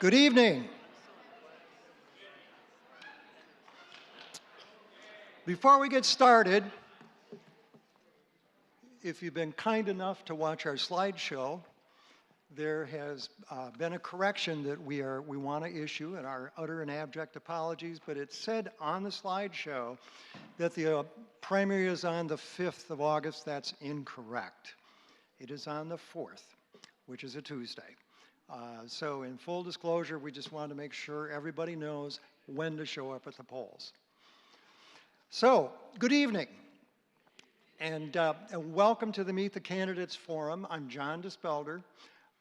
Good evening. Before we get started, if you've been kind enough to watch our slideshow, there has been a correction that we want to issue, and our utter and abject apologies, but it said on the slideshow that the primary is on the 5th of August. That's incorrect. It is on the 4th, which is a Tuesday. So in full disclosure, we just wanted to make sure everybody knows when to show up at the polls. So, good evening, and welcome to the Meet the Candidates Forum. I'm John Dispelder.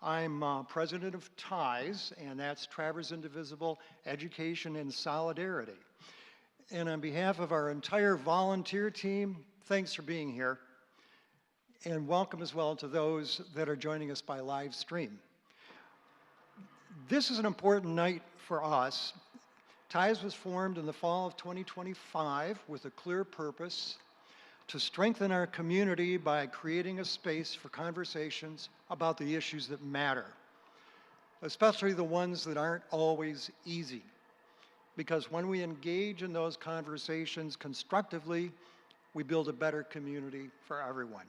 I'm president of TIES, and that's Travers Indivisible Education and Solidarity. And on behalf of our entire volunteer team, thanks for being here, and welcome as well to those that are joining us by live stream. This is an important night for us. TIES was formed in the fall of 2025 with a clear purpose to strengthen our community by creating a space for conversations about the issues that matter, especially the ones that aren't always easy. Because when we engage in those conversations constructively, we build a better community for everyone.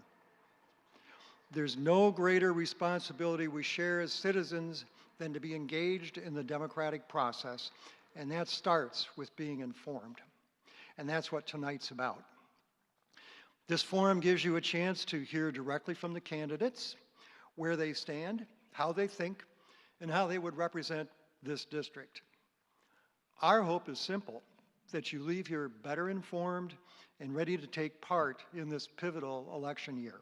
There's no greater responsibility we share as citizens than to be engaged in the democratic process. And that starts with being informed. And that's what tonight's about. This forum gives you a chance to hear directly from the candidates, where they stand, how they think, and how they would represent this district. Our hope is simple, that you leave here better informed and ready to take part in this pivotal election year.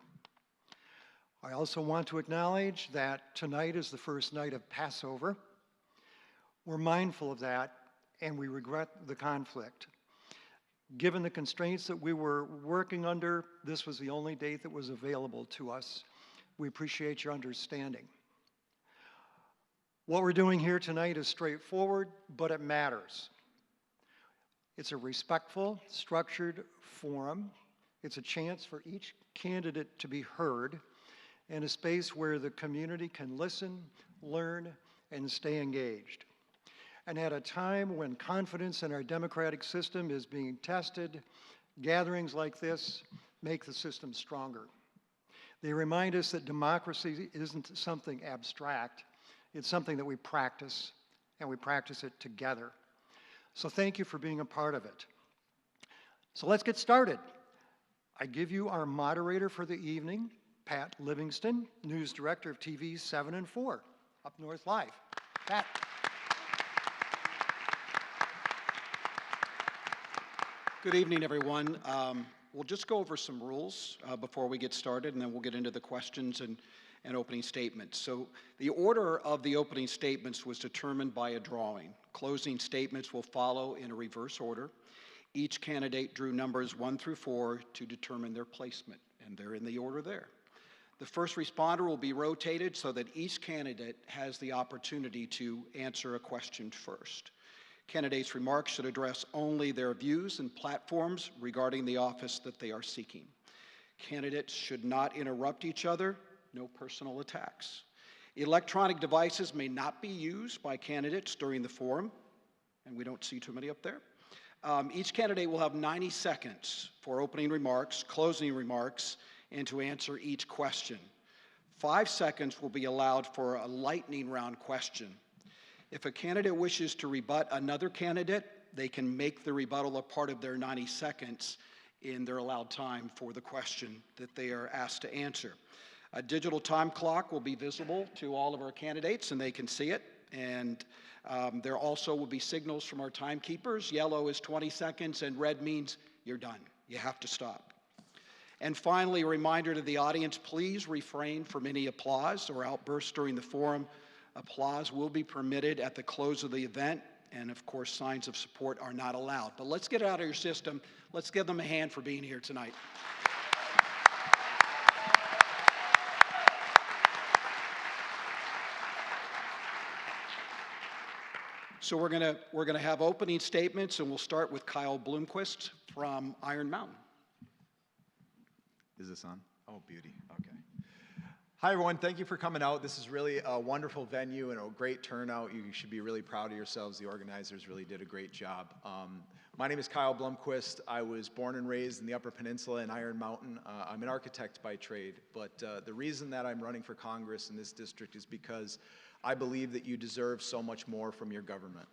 I also want to acknowledge that tonight is the first night of Passover. We're mindful of that, and we regret the conflict. Given the constraints that we were working under, this was the only date that was available to us. We appreciate your understanding. What we're doing here tonight is straightforward, but it matters. It's a respectful, structured forum. It's a chance for each candidate to be heard, and a space where the community can listen, learn, and stay engaged. And at a time when confidence in our democratic system is being tested, gatherings like this make the system stronger. They remind us that democracy isn't something abstract. It's something that we practice, and we practice it together. So thank you for being a part of it. So let's get started. I give you our moderator for the evening, Pat Livingston, News Director of TV 7 and 4, Up North Live. Pat. Good evening, everyone. We'll just go over some rules before we get started, and then we'll get into the questions and opening statements. So the order of the opening statements was determined by a drawing. Closing statements will follow in a reverse order. Each candidate drew numbers 1 through 4 to determine their placement, and they're in the order there. The first responder will be rotated so that each candidate has the opportunity to answer a question first. Candidates' remarks should address only their views and platforms regarding the office that they are seeking. Candidates should not interrupt each other, no personal attacks. Electronic devices may not be used by candidates during the forum, and we don't see too many up there. Each candidate will have 90 seconds for opening remarks, closing remarks, and to answer each question. 5 seconds will be allowed for a lightning round question. If a candidate wishes to rebut another candidate, they can make the rebuttal a part of their 90 seconds in their allowed time for the question that they are asked to answer. A digital time clock will be visible to all of our candidates, and they can see it. And there also will be signals from our timekeepers. Yellow is 20 seconds, and red means you're done. You have to stop. And finally, a reminder to the audience, please refrain from any applause or outbursts during the forum. Applause will be permitted at the close of the event, and of course, signs of support are not allowed. But let's get it out of your system. Let's give them a hand for being here tonight. So we're gonna have opening statements, and we'll start with Kyle Bloomquist from Iron Mountain. Is this on? Oh, beauty. Okay. Hi, everyone. Thank you for coming out. This is really a wonderful venue and a great turnout. You should be really proud of yourselves. The organizers really did a great job. My name is Kyle Blomquist. I was born and raised in the Upper Peninsula in Iron Mountain. I'm an architect by trade, but the reason that I'm running for Congress in this district is because I believe that you deserve so much more from your government.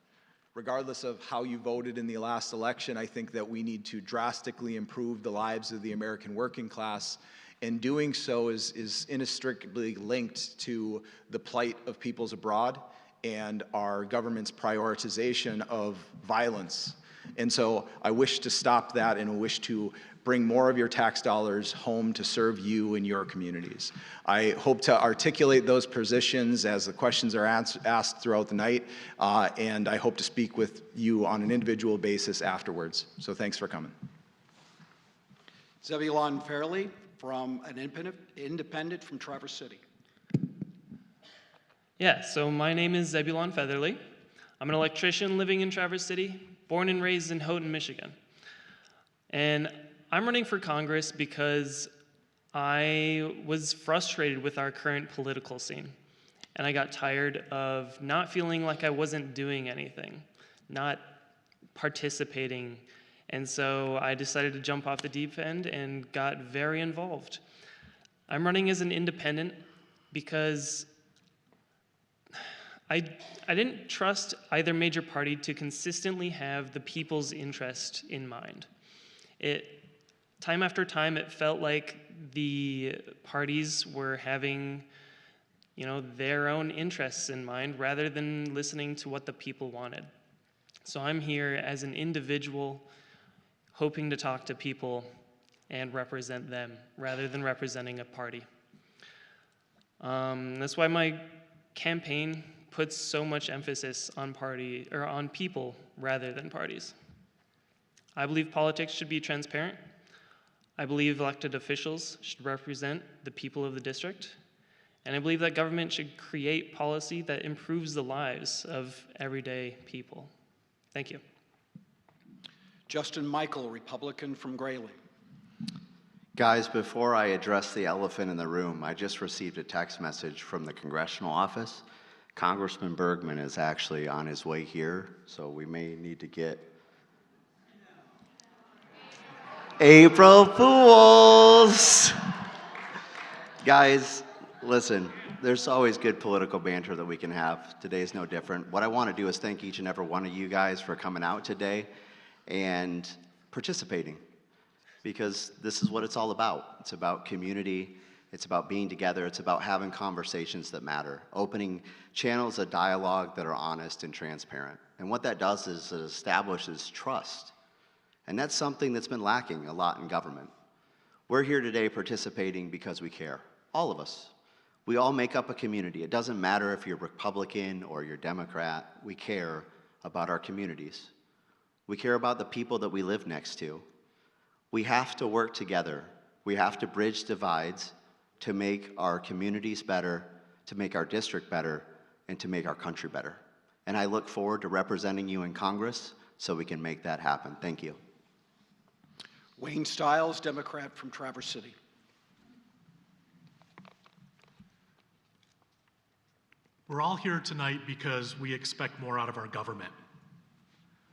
Regardless of how you voted in the last election, I think that we need to drastically improve the lives of the American working class, and doing so is inextricably linked to the plight of peoples abroad and our government's prioritization of violence. And so I wish to stop that and wish to bring more of your tax dollars home to serve you and your communities. I hope to articulate those positions as the questions are asked throughout the night, and I hope to speak with you on an individual basis afterwards. So thanks for coming. Zebulon Fairley, from an independent from Traverse City. Yeah, so my name is Zebulon Featherly. I'm an electrician living in Traverse City, born and raised in Houghton, Michigan. And I'm running for Congress because I was frustrated with our current political scene. And I got tired of not feeling like I wasn't doing anything, not participating. And so I decided to jump off the deep end and got very involved. I'm running as an independent because I didn't trust either major party to consistently have the people's interest in mind. Time after time, it felt like the parties were having, their own interests in mind rather than listening to what the people wanted. So I'm here as an individual, hoping to talk to people and represent them rather than representing a party. That's why my campaign puts so much emphasis on on people rather than parties. I believe politics should be transparent. I believe elected officials should represent the people of the district. And I believe that government should create policy that improves the lives of everyday people. Thank you. Justin Michael, Republican from Grayling. Guys, before I address the elephant in the room, I just received a text message from the Congressional office. Congressman Bergman is actually on his way here, so we may need to get April Fools! Guys, listen, there's always good political banter that we can have. Today's no different. What I want to do is thank each and every one of you guys for coming out today and participating, because this is what it's all about. It's about community. It's about being together. It's about having conversations that matter, opening channels of dialogue that are honest and transparent. And what that does is it establishes trust. And that's something that's been lacking a lot in government. We're here today participating because we care, all of us. We all make up a community. It doesn't matter if you're Republican or you're Democrat. We care about our communities. We care about the people that we live next to. We have to work together. We have to bridge divides to make our communities better, to make our district better, and to make our country better. And I look forward to representing you in Congress so we can make that happen. Thank you. Wayne Stiles, Democrat from Traverse City. We're all here tonight because we expect more out of our government.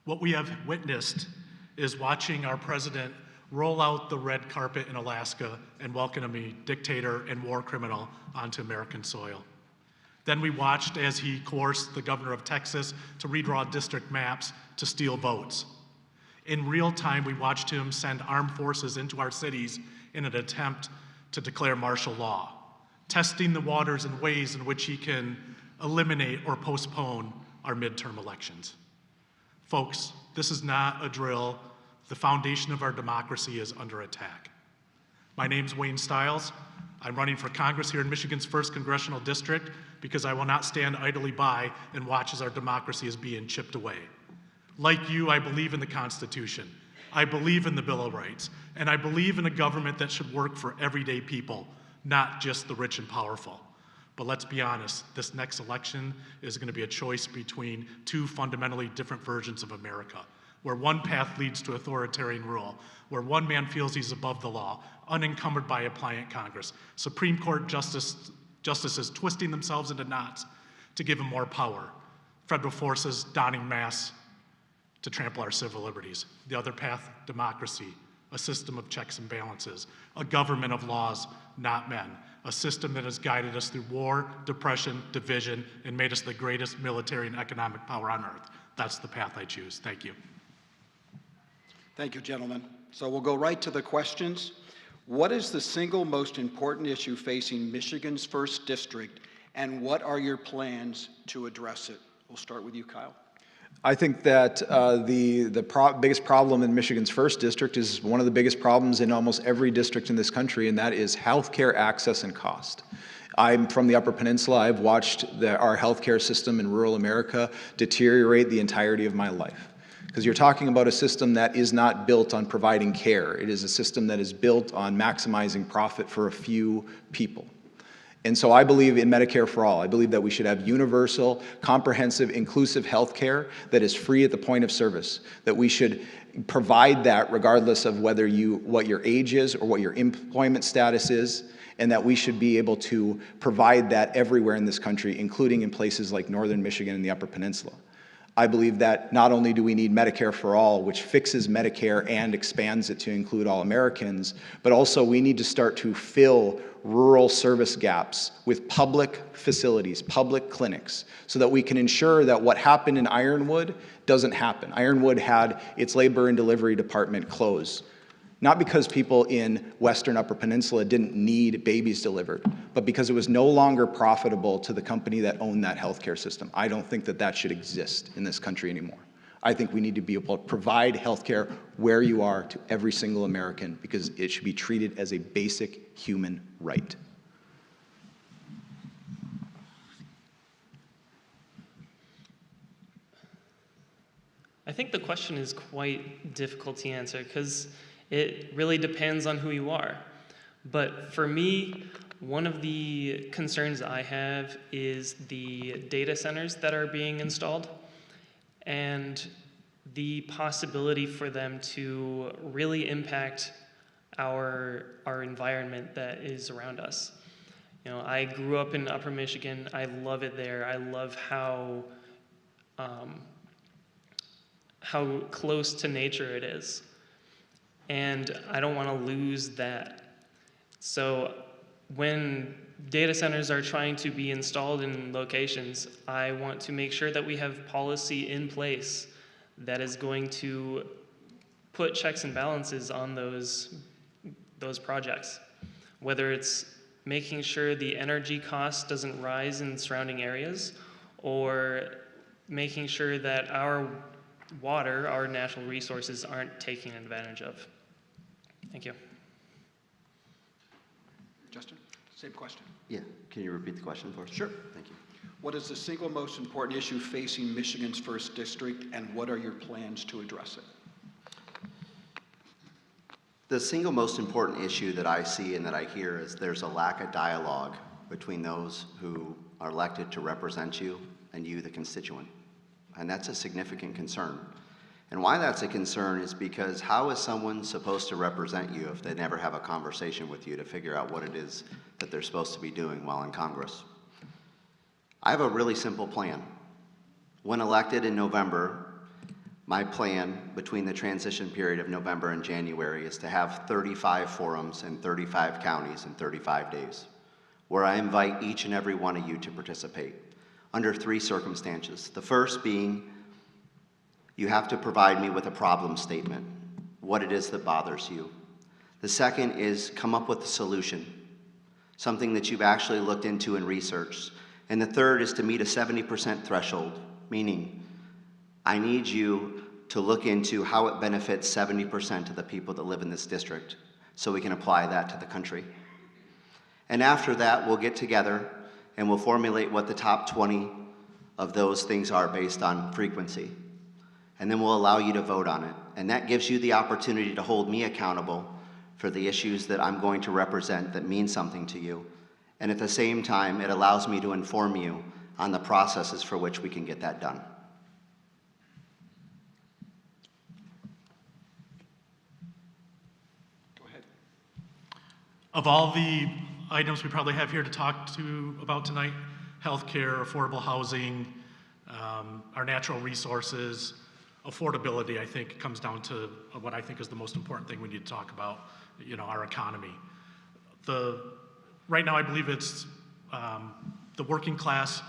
What we have witnessed is watching our president roll out the red carpet in Alaska and welcome a dictator and war criminal onto American soil. Then we watched as he coerced the governor of Texas to redraw district maps to steal votes. In real time, we watched him send armed forces into our cities in an attempt to declare martial law, testing the waters in ways in which he can eliminate or postpone our midterm elections. Folks, this is not a drill. The foundation of our democracy is under attack. My name's Wayne Stiles. I'm running for Congress here in Michigan's 1st Congressional District because I will not stand idly by and watch as our democracy is being chipped away. Like you, I believe in the Constitution. I believe in the Bill of Rights. And I believe in a government that should work for everyday people, not just the rich and powerful. But let's be honest, this next election is going to be a choice between two fundamentally different versions of America, where one path leads to authoritarian rule, where one man feels he's above the law, unencumbered by a pliant Congress, Supreme Court Justice Justices twisting themselves into knots to give them more power. Federal forces donning masks to trample our civil liberties. The other path, democracy, a system of checks and balances, a government of laws, not men, a system that has guided us through war, depression, division, and made us the greatest military and economic power on earth. That's the path I choose. Thank you. Thank you, gentlemen. So we'll go right to the questions. What is the single most important issue facing Michigan's 1st District, and what are your plans to address it? We'll start with you, Kyle. I think that the biggest problem in Michigan's 1st District is one of the biggest problems in almost every district in this country, and that is healthcare access and cost. I'm from the Upper Peninsula. I've watched our healthcare system in rural America deteriorate the entirety of my life. Because you're talking about a system that is not built on providing care. It is a system that is built on maximizing profit for a few people. And so I believe in Medicare for all. I believe that we should have universal, comprehensive, inclusive health care that is free at the point of service, that we should provide that regardless of what your age is or what your employment status is, and that we should be able to provide that everywhere in this country, including in places like northern Michigan and the Upper Peninsula. I believe that not only do we need Medicare for all, which fixes Medicare and expands it to include all Americans, but also we need to start to fill rural service gaps with public facilities, public clinics, so that we can ensure that what happened in Ironwood doesn't happen. Ironwood had its labor and delivery department close, not because people in Western Upper Peninsula didn't need babies delivered, but because it was no longer profitable to the company that owned that healthcare system. I don't think that that should exist in this country anymore. I think we need to be able to provide healthcare where you are to every single American, because it should be treated as a basic human right. I think the question is quite difficult to answer because it really depends on who you are. But for me, one of the concerns I have is the data centers that are being installed and the possibility for them to really impact our environment that is around us. You know, I grew up in Upper Michigan. I love it there. I love how close to nature it is. And I don't want to lose that. So when data centers are trying to be installed in locations, I want to make sure that we have policy in place that is going to put checks and balances on those projects. Whether it's making sure the energy cost doesn't rise in surrounding areas, or making sure that our water, our natural resources, aren't taken advantage of. Thank you. Justin, same question. Yeah, can you repeat the question for us? Sure. Thank you. What is the single most important issue facing Michigan's 1st District, and what are your plans to address it? The single most important issue that I see and that I hear is there's a lack of dialogue between those who are elected to represent you and you, the constituent. And that's a significant concern. And why that's a concern is because how is someone supposed to represent you if they never have a conversation with you to figure out what it is that they're supposed to be doing while in Congress? I have a really simple plan. When elected in November, my plan between the transition period of November and January is to have 35 forums in 35 counties in 35 days, where I invite each and every one of you to participate under 3 circumstances. The first being, you have to provide me with a problem statement, what it is that bothers you. The second is come up with a solution, something that you've actually looked into and researched. And the third is to meet a 70% threshold, meaning I need you to look into how it benefits 70% of the people that live in this district so we can apply that to the country. And after that, we'll get together and we'll formulate what the top 20 of those things are based on frequency. And then we'll allow you to vote on it. And that gives you the opportunity to hold me accountable for the issues that I'm going to represent that mean something to you. And at the same time, it allows me to inform you on the processes for which we can get that done. Go ahead. Of all the items we probably have here to talk about tonight: healthcare, affordable housing, our natural resources, affordability. I think comes down to what I think is the most important thing we need to talk about. Our economy. Right now, I believe it's the working class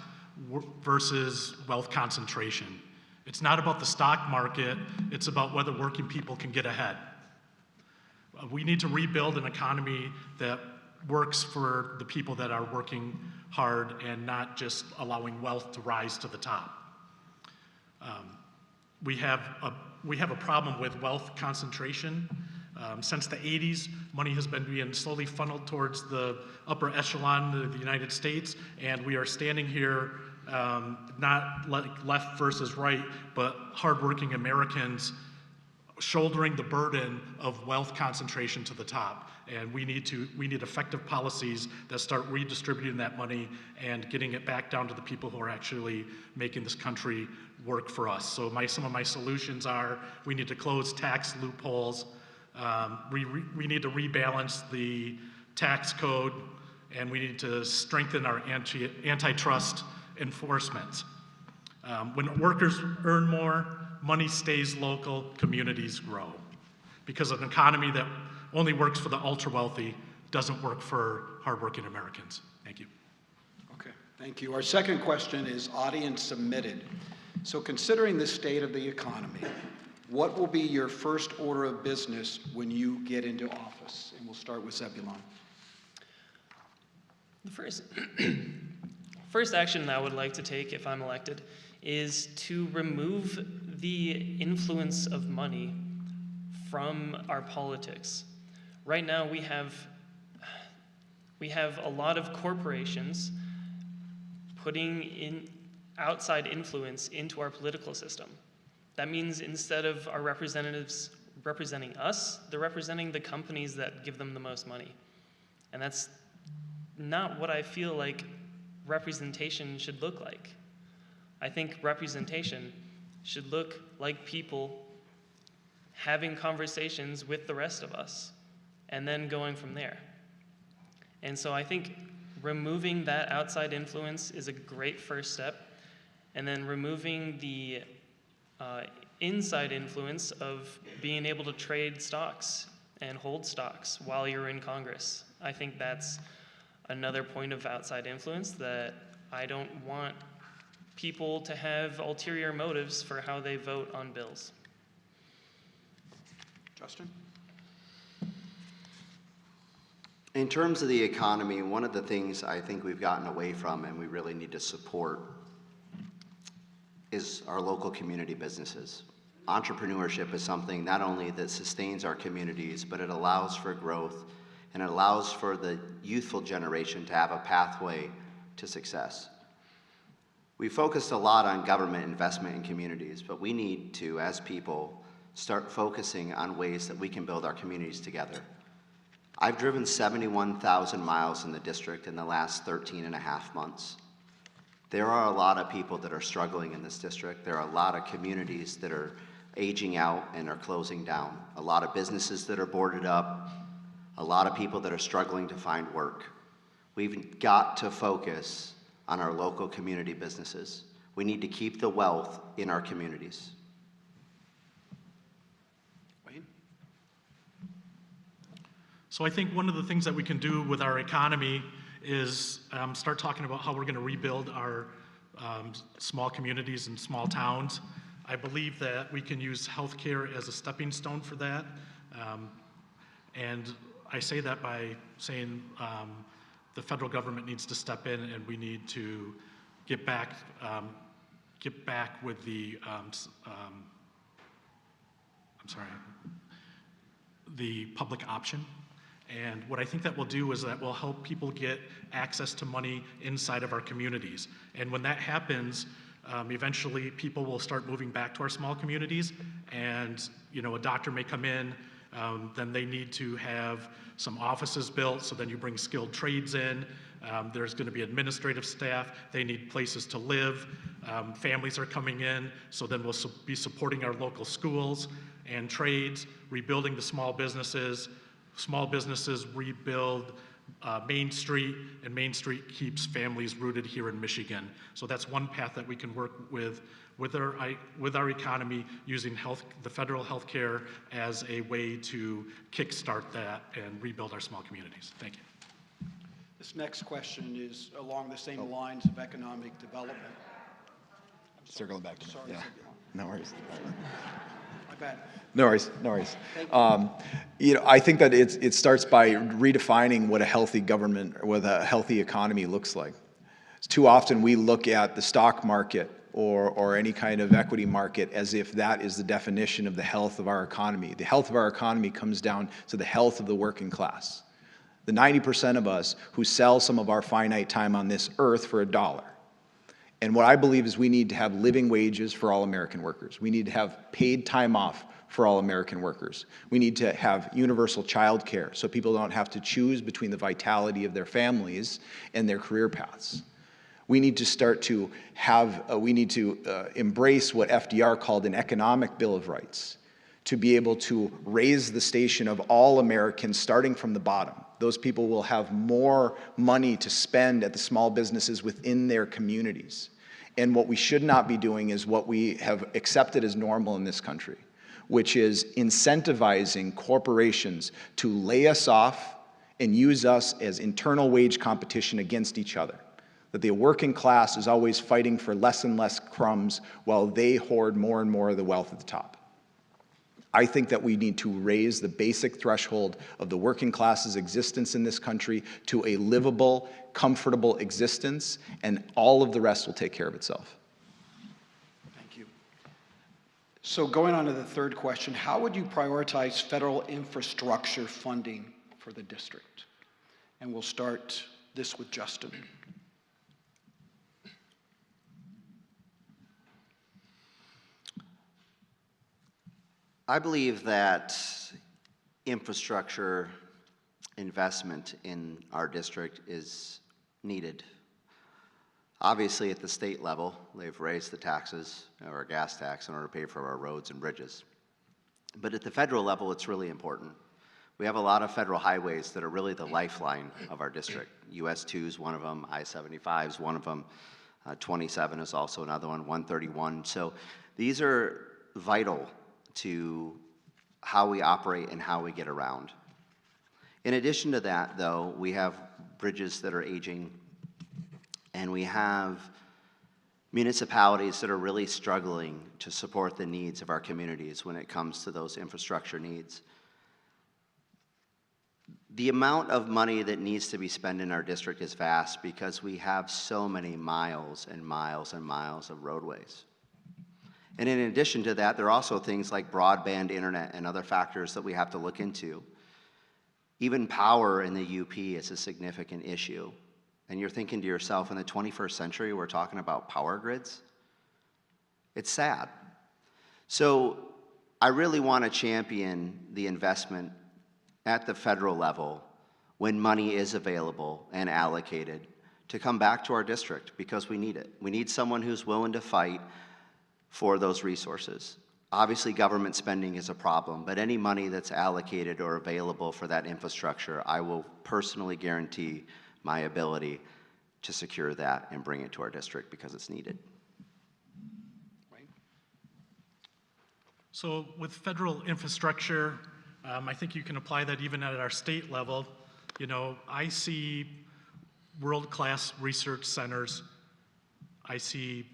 versus wealth concentration. It's not about the stock market, it's about whether working people can get ahead. We need to rebuild an economy that works for the people that are working hard and not just allowing wealth to rise to the top. We have a problem with wealth concentration. Since the 80s, money has been being slowly funneled towards the upper echelon of the United States, and we are standing here not like left versus right, but hardworking Americans shouldering the burden of wealth concentration to the top. And we need effective policies that start redistributing that money and getting it back down to the people who are actually making this country work for us. So some of my solutions are: we need to close tax loopholes, we need to rebalance the tax code, and we need to strengthen our antitrust enforcement. When workers earn more, money stays local, communities grow. Because an economy that only works for the ultra-wealthy doesn't work for hardworking Americans. Thank you. Okay, thank you. Our second question is audience submitted. So considering the state of the economy, what will be your first order of business when you get into office? And we'll start with Zebulon. The first action I would like to take if I'm elected is to remove the influence of money from our politics. Right now we have a lot of corporations putting in outside influence into our political system. That means instead of our representatives representing us, they're representing the companies that give them the most money. And that's not what I feel like representation should look like. I think representation should look like people having conversations with the rest of us and then going from there. And so I think removing that outside influence is a great first step, and then removing the inside influence of being able to trade stocks and hold stocks while you're in Congress. I think that's another point of outside influence that I don't want people to have ulterior motives for how they vote on bills. Justin? In terms of the economy, one of the things I think we've gotten away from and we really need to support is our local community businesses. Entrepreneurship is something not only that sustains our communities, but it allows for growth and it allows for the youthful generation to have a pathway to success. We focused a lot on government investment in communities, but we need to, as people, start focusing on ways that we can build our communities together. I've driven 71,000 miles in the district in the last 13 and a half months. There are a lot of people that are struggling in this district. There are a lot of communities that are aging out and are closing down. A lot of businesses that are boarded up. A lot of people that are struggling to find work. We've got to focus on our local community businesses. We need to keep the wealth in our communities. Wayne? So I think one of the things that we can do with our economy is start talking about how we're going to rebuild our small communities and small towns. I believe that we can use healthcare as a stepping stone for that. And I say that by saying the federal government needs to step in and we need to get back with the, the public option. And what I think that will do is that will help people get access to money inside of our communities. And when that happens, eventually people will start moving back to our small communities, and a doctor may come in, then they need to have some offices built, so then you bring skilled trades in. There's going to be administrative staff. They need places to live. Families are coming in, so then we'll be supporting our local schools and trades, rebuilding the small businesses. Small businesses rebuild Main Street, and Main Street keeps families rooted here in Michigan. So that's one path that we can work with our economy, using the federal health care as a way to kickstart that and rebuild our small communities. Thank you. This next question is along the same lines of economic development. Circling back to me. Sorry, Yeah. Zebulon. No worries. My bad. No worries, no worries. I think that it starts by redefining what a healthy government or what a healthy economy looks like. Too often we look at the stock market or any kind of equity market as if that is the definition of the health of our economy. The health of our economy comes down to the health of the working class. The 90% of us who sell some of our finite time on this earth for $1. And what I believe is we need to have living wages for all American workers. We need to have paid time off for all American workers. We need to have universal child care so people don't have to choose between the vitality of their families and their career paths. We need to start to embrace what FDR called an economic Bill of Rights, to be able to raise the station of all Americans starting from the bottom. Those people will have more money to spend at the small businesses within their communities. And what we should not be doing is what we have accepted as normal in this country, which is incentivizing corporations to lay us off and use us as internal wage competition against each other. That the working class is always fighting for less and less crumbs while they hoard more and more of the wealth at the top. I think that we need to raise the basic threshold of the working class's existence in this country to a livable, comfortable existence, and all of the rest will take care of itself. Thank you. So going on to the third question, how would you prioritize federal infrastructure funding for the district? And we'll start this with Justin. I believe that infrastructure investment in our district is needed. Obviously, at the state level, they've raised the taxes, or gas tax, in order to pay for our roads and bridges. But at the federal level, it's really important. We have a lot of federal highways that are really the lifeline of our district. US 2 is one of them, I-75 is one of them, 27 is also another one, 131. So these are vital to how we operate and how we get around. In addition to that, though, we have bridges that are aging, and we have municipalities that are really struggling to support the needs of our communities when it comes to those infrastructure needs. The amount of money that needs to be spent in our district is vast because we have so many miles and miles and miles of roadways. And in addition to that, there are also things like broadband internet and other factors that we have to look into. Even power in the UP is a significant issue. And you're thinking to yourself, in the 21st century, we're talking about power grids? It's sad. So I really want to champion the investment at the federal level when money is available and allocated to come back to our district because we need it. We need someone who's willing to fight for those resources. Obviously, government spending is a problem, but any money that's allocated or available for that infrastructure, I will personally guarantee my ability to secure that and bring it to our district because it's needed. Right. So with federal infrastructure, I think you can apply that even at our state level. You know, I see world-class research centers. I see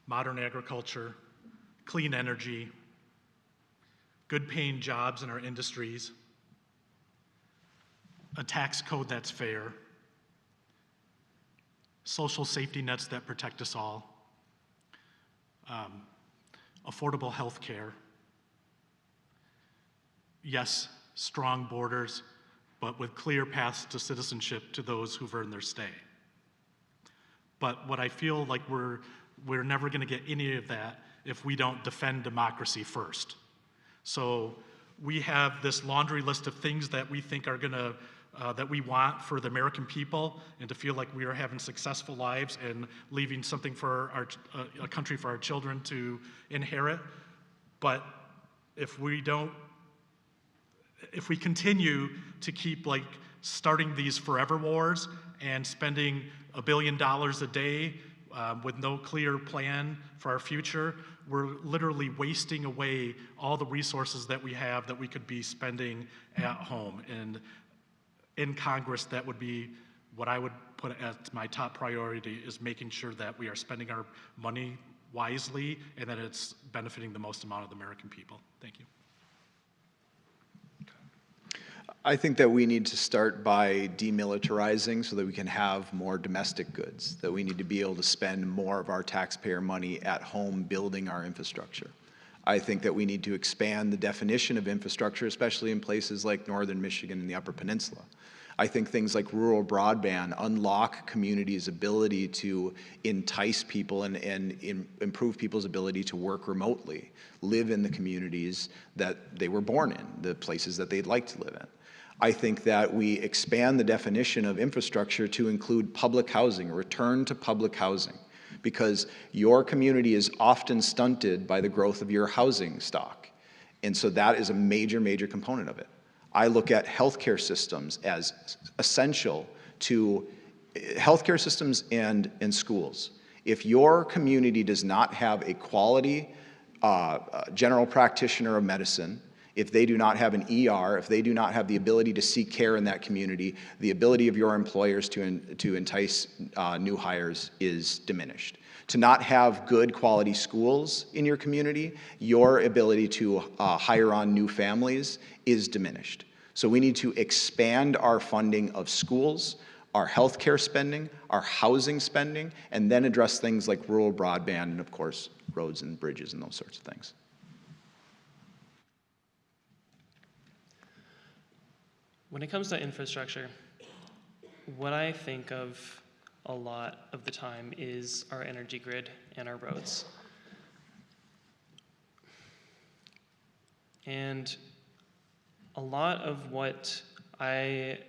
modern agriculture, clean energy, good paying jobs in our industries, a tax code that's fair, social safety nets that protect us all, affordable health care, yes, strong borders, but with clear paths to citizenship to those who've earned their stay. But what I feel like we're never going to get any of that if we don't defend democracy first. So we have this laundry list of things that we think are going to, that we want for the American people, and to feel like we are having successful lives and leaving something for a country for our children to inherit. But if we continue to keep like starting these forever wars and spending $1 billion a day with no clear plan for our future, we're literally wasting away all the resources that we have that we could be spending at home. And in Congress, that would be what I would put as my top priority, is making sure that we are spending our money wisely and that it's benefiting the most amount of the American people. Thank you. I think that we need to start by demilitarizing so that we can have more domestic goods, that we need to be able to spend more of our taxpayer money at home building our infrastructure. I think that we need to expand the definition of infrastructure, especially in places like northern Michigan and the Upper Peninsula. I think things like rural broadband unlock communities' ability to entice people and improve people's ability to work remotely, live in the communities that they were born in, the places that they'd like to live in. I think that we expand the definition of infrastructure to include public housing, a return to public housing, because your community is often stunted by the growth of your housing stock. And so that is a major, major component of it. I look at healthcare systems as essential to healthcare systems and schools. If your community does not have a quality general practitioner of medicine, if they do not have an ER, if they do not have the ability to seek care in that community, the ability of your employers to entice new hires is diminished. To not have good quality schools in your community, your ability to hire on new families is diminished. So we need to expand our funding of schools, our healthcare spending, our housing spending, and then address things like rural broadband and, of course, roads and bridges and those sorts of things. When it comes to infrastructure, what I think of a lot of the time is our energy grid and our roads. And a lot of what I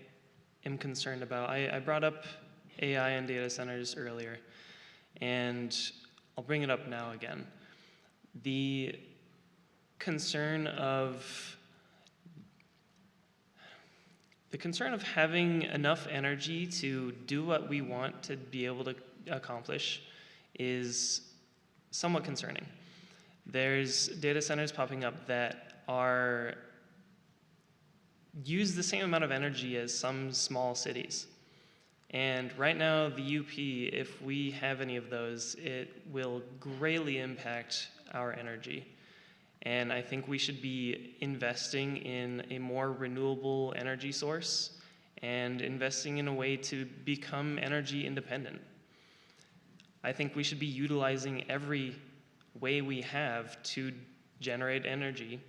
am concerned about, I brought up AI and data centers earlier, and I'll bring it up now again. The concern of having enough energy to do what we want to be able to accomplish is somewhat concerning. There's data centers popping up that use the same amount of energy as some small cities. And right now, the UP, if we have any of those, it will greatly impact our energy. And I think we should be investing in a more renewable energy source and investing in a way to become energy independent. I think we should be utilizing every way we have to generate energy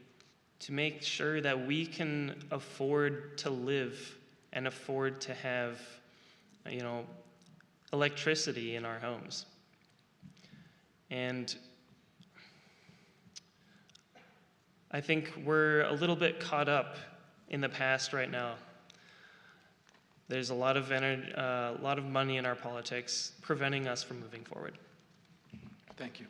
to make sure that we can afford to live and afford to have, electricity in our homes. And I think we're a little bit caught up in the past right now. There's a lot of money in our politics preventing us from moving forward. Thank you.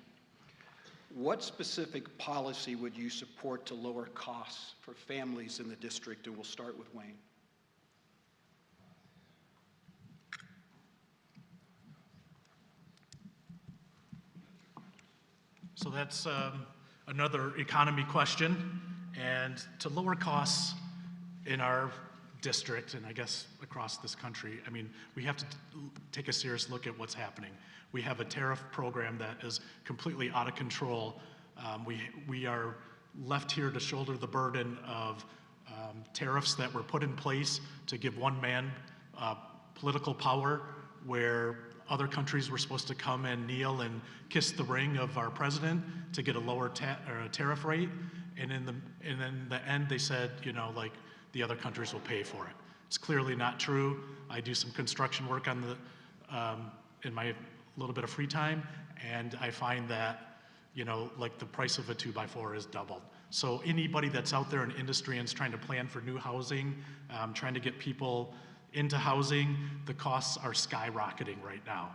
What specific policy would you support to lower costs for families in the district? And we'll start with Wayne. So that's another economy question. And to lower costs in our district, and I guess across this country, we have to take a serious look at what's happening. We have a tariff program that is completely out of control. We are left here to shoulder the burden of tariffs that were put in place to give one man political power, where other countries were supposed to come and kneel and kiss the ring of our president to get a lower tariff rate. And in the end, they said, the other countries will pay for it. It's clearly not true. I do some construction work on in my little bit of free time, and I find that, the price of a 2x4 is doubled. So anybody that's out there in industry and is trying to plan for new housing, trying to get people into housing, the costs are skyrocketing right now.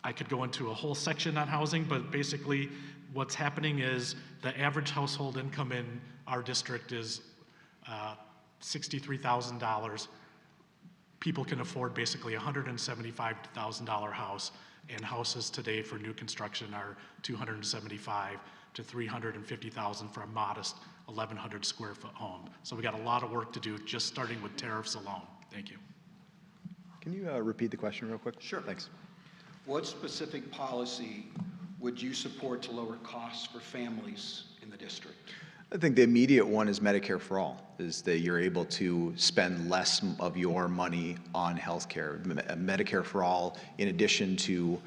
I could go into a whole section on housing, but basically what's happening is the average household income in our district is $63,000 people can afford basically a $175,000 house, and houses today for new construction are $275,000 to $350,000 for a modest 1,100 square foot home. So we got a lot of work to do just starting with tariffs alone. Thank you. Can you repeat the question real quick? Sure. Thanks. What specific policy would you support to lower costs for families in the district? I think the immediate one is Medicare for All, is that you're able to spend less of your money on healthcare. Medicare for All, in addition to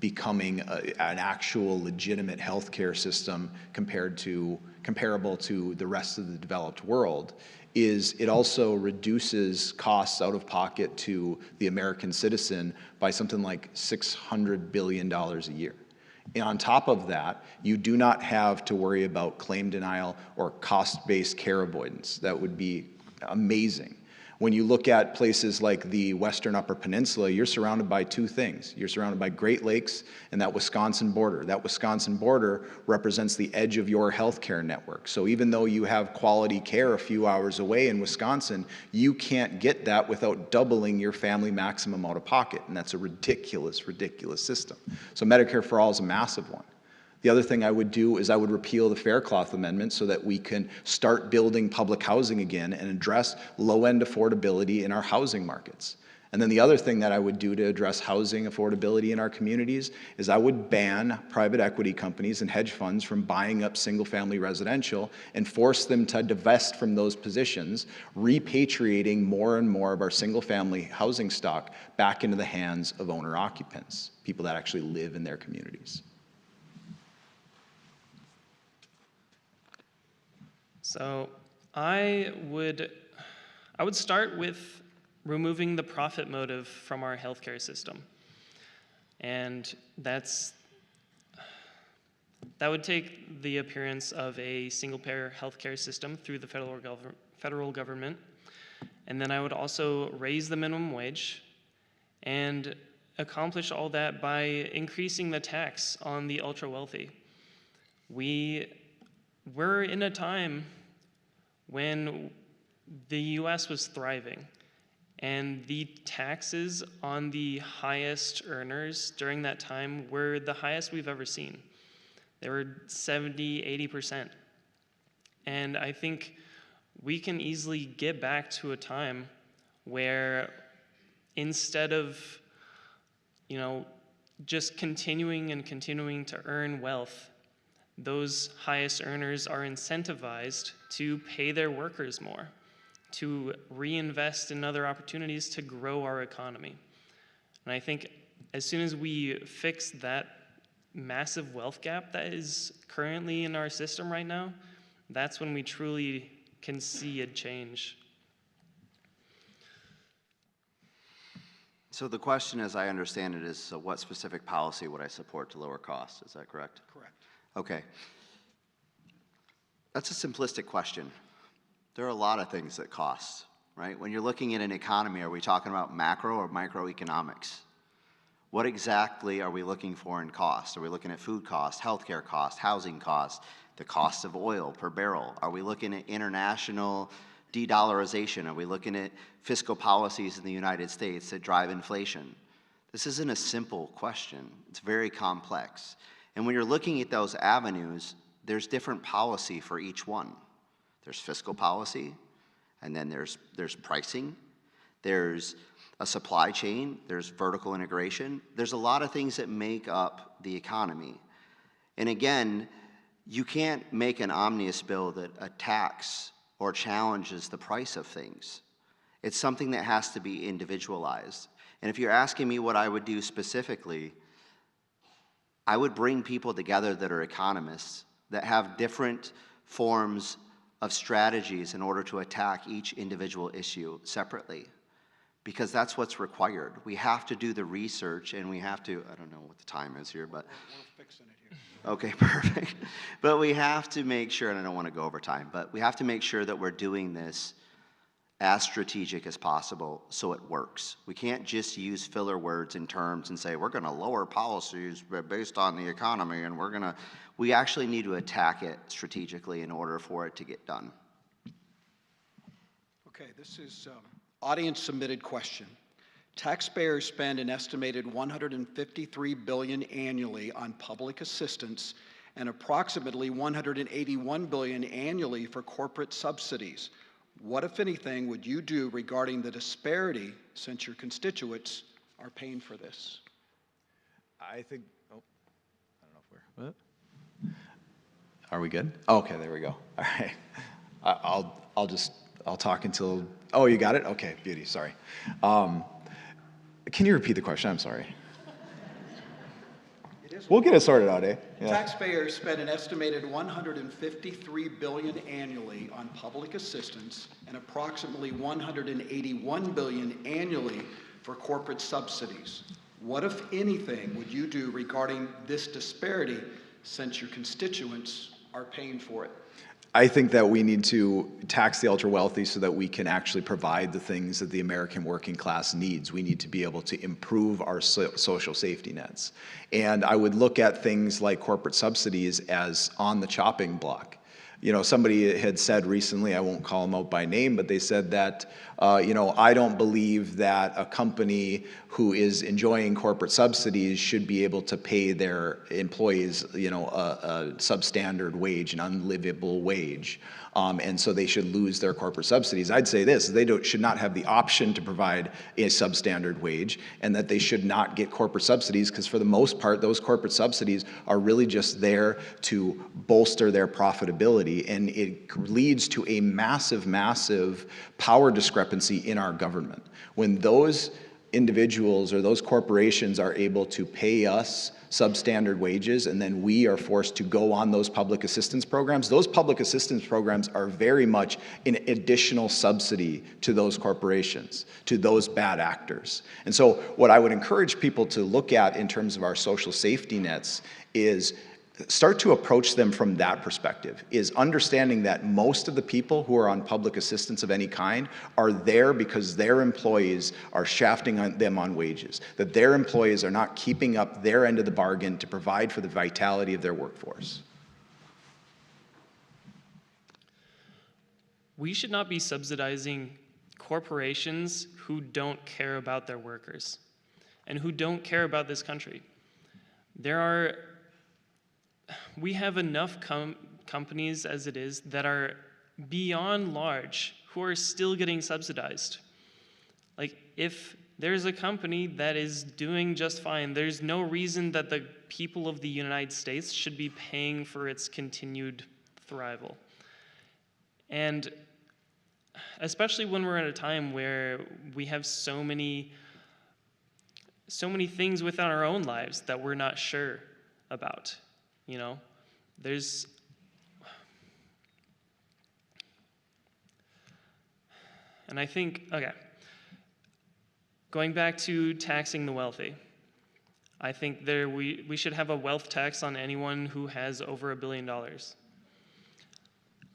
becoming an actual legitimate healthcare system comparable to the rest of the developed world, is it also reduces costs out of pocket to the American citizen by something like $600 billion a year. And on top of that, you do not have to worry about claim denial or cost-based care avoidance. That would be amazing. When you look at places like the Western Upper Peninsula, you're surrounded by two things. You're surrounded by Great Lakes and that Wisconsin border. That Wisconsin border represents the edge of your healthcare network. So even though you have quality care a few hours away in Wisconsin, you can't get that without doubling your family maximum out of pocket. And that's a ridiculous, ridiculous system. So Medicare for All is a massive one. The other thing I would do is I would repeal the Faircloth Amendment so that we can start building public housing again and address low-end affordability in our housing markets. And then the other thing that I would do to address housing affordability in our communities is I would ban private equity companies and hedge funds from buying up single-family residential and force them to divest from those positions, repatriating more and more of our single-family housing stock back into the hands of owner-occupants, people that actually live in their communities. So I would start with removing the profit motive from our healthcare system. And that would take the appearance of a single-payer healthcare system through the federal government. And then I would also raise the minimum wage and accomplish all that by increasing the tax on the ultra-wealthy. We're in a time when the US was thriving, and the taxes on the highest earners during that time were the highest we've ever seen. They were 70, 80%. And I think we can easily get back to a time where instead of, just continuing to earn wealth, those highest earners are incentivized to pay their workers more, to reinvest in other opportunities to grow our economy. And I think as soon as we fix that massive wealth gap that is currently in our system right now, that's when we truly can see a change. So the question, as I understand it, is what specific policy would I support to lower costs? Is that correct? Correct. Okay. That's a simplistic question. There are a lot of things that cost, right? When you're looking at an economy, are we talking about macro or microeconomics? What exactly are we looking for in cost? Are we looking at food costs, healthcare costs, housing costs, the cost of oil per barrel? Are we looking at international de-dollarization? Are we looking at fiscal policies in the United States that drive inflation? This isn't a simple question. It's very complex. And when you're looking at those avenues, there's different policy for each one. There's fiscal policy, and then there's pricing, there's a supply chain, there's vertical integration. There's a lot of things that make up the economy. And again, you can't make an omnibus bill that attacks or challenges the price of things. It's something that has to be individualized. And if you're asking me what I would do specifically, I would bring people together that are economists, that have different forms of strategies in order to attack each individual issue separately, because that's what's required. We have to do the research, and we have to, I don't know what the time is here, but. We're fixing it here. Okay, perfect. But we have to make sure, and I don't want to go over time, but we have to make sure that we're doing this as strategic as possible so it works. We can't just use filler words and terms and say, we're going to lower policies based on the economy, and we actually need to attack it strategically in order for it to get done. Okay, this is audience-submitted question. Taxpayers spend an estimated $153 billion annually on public assistance and approximately $181 billion annually for corporate subsidies. What, if anything, would you do regarding the disparity since your constituents are paying for this? I think, oh, I don't know if we're, what? Are we good? Okay, there we go. All right. I'll talk until, oh, you got it? Okay, beauty, sorry. Can you repeat the question? I'm sorry. We'll get it sorted out, eh? Yeah. Taxpayers spend an estimated $153 billion annually on public assistance and approximately $181 billion annually for corporate subsidies. What, if anything, would you do regarding this disparity since your constituents are paying for it? I think that we need to tax the ultra wealthy so that we can actually provide the things that the American working class needs. We need to be able to improve our social safety nets. And I would look at things like corporate subsidies as on the chopping block. You know, somebody had said recently, I won't call them out by name, but they said that, I don't believe that a company who is enjoying corporate subsidies should be able to pay their employees, a substandard wage, an unlivable wage. And so they should lose their corporate subsidies. I'd say this, they should not have the option to provide a substandard wage, and that they should not get corporate subsidies, because for the most part, those corporate subsidies are really just there to bolster their profitability, and it leads to a massive, massive power discrepancy in our government. When those individuals or those corporations are able to pay us substandard wages, and then we are forced to go on those public assistance programs. Those public assistance programs are very much an additional subsidy to those corporations, to those bad actors. And so what I would encourage people to look at in terms of our social safety nets is start to approach them from that perspective, is understanding that most of the people who are on public assistance of any kind are there because their employees are shafting them on wages, that their employees are not keeping up their end of the bargain to provide for the vitality of their workforce. We should not be subsidizing corporations who don't care about their workers and who don't care about this country. We have enough companies as it is that are beyond large who are still getting subsidized. Like, if there's a company that is doing just fine, there's no reason that the people of the United States should be paying for its continued thrival. And especially when we're at a time where we have so many things within our own lives that we're not sure about. And I think, going back to taxing the wealthy, I think we should have a wealth tax on anyone who has over $1 billion.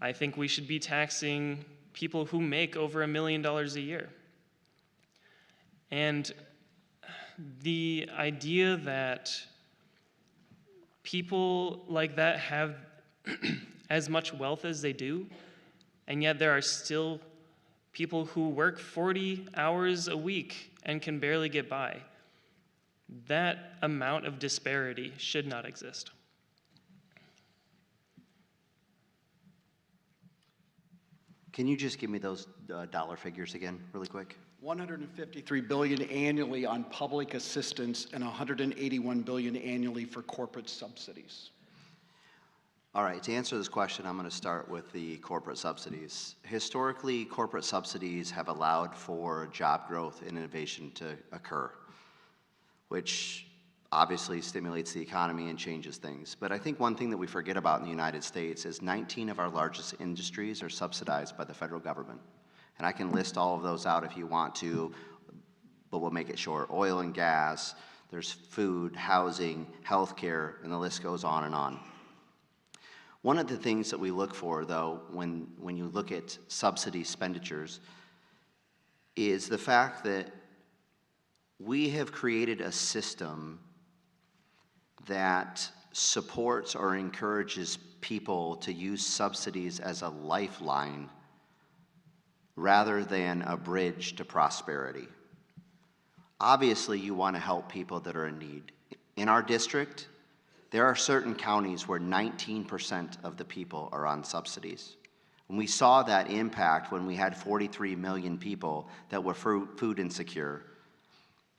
I think we should be taxing people who make over $1 million a year. And the idea that people like that have as much wealth as they do, and yet there are still people who work 40 hours a week and can barely get by. That amount of disparity should not exist. Can you just give me those dollar figures again, really quick? $153 billion annually on public assistance and $181 billion annually for corporate subsidies. All right, to answer this question, I'm going to start with the corporate subsidies. Historically, corporate subsidies have allowed for job growth and innovation to occur, which obviously stimulates the economy and changes things. But I think one thing that we forget about in the United States is 19 of our largest industries are subsidized by the federal government. And I can list all of those out if you want to, but we'll make it short. Oil and gas, there's food, housing, healthcare, and the list goes on and on. One of the things that we look for, though, when you look at subsidy expenditures, is the fact that we have created a system that supports or encourages people to use subsidies as a lifeline rather than a bridge to prosperity. Obviously, you want to help people that are in need. In our district, there are certain counties where 19% of the people are on subsidies. And we saw that impact when we had 43 million people that were food insecure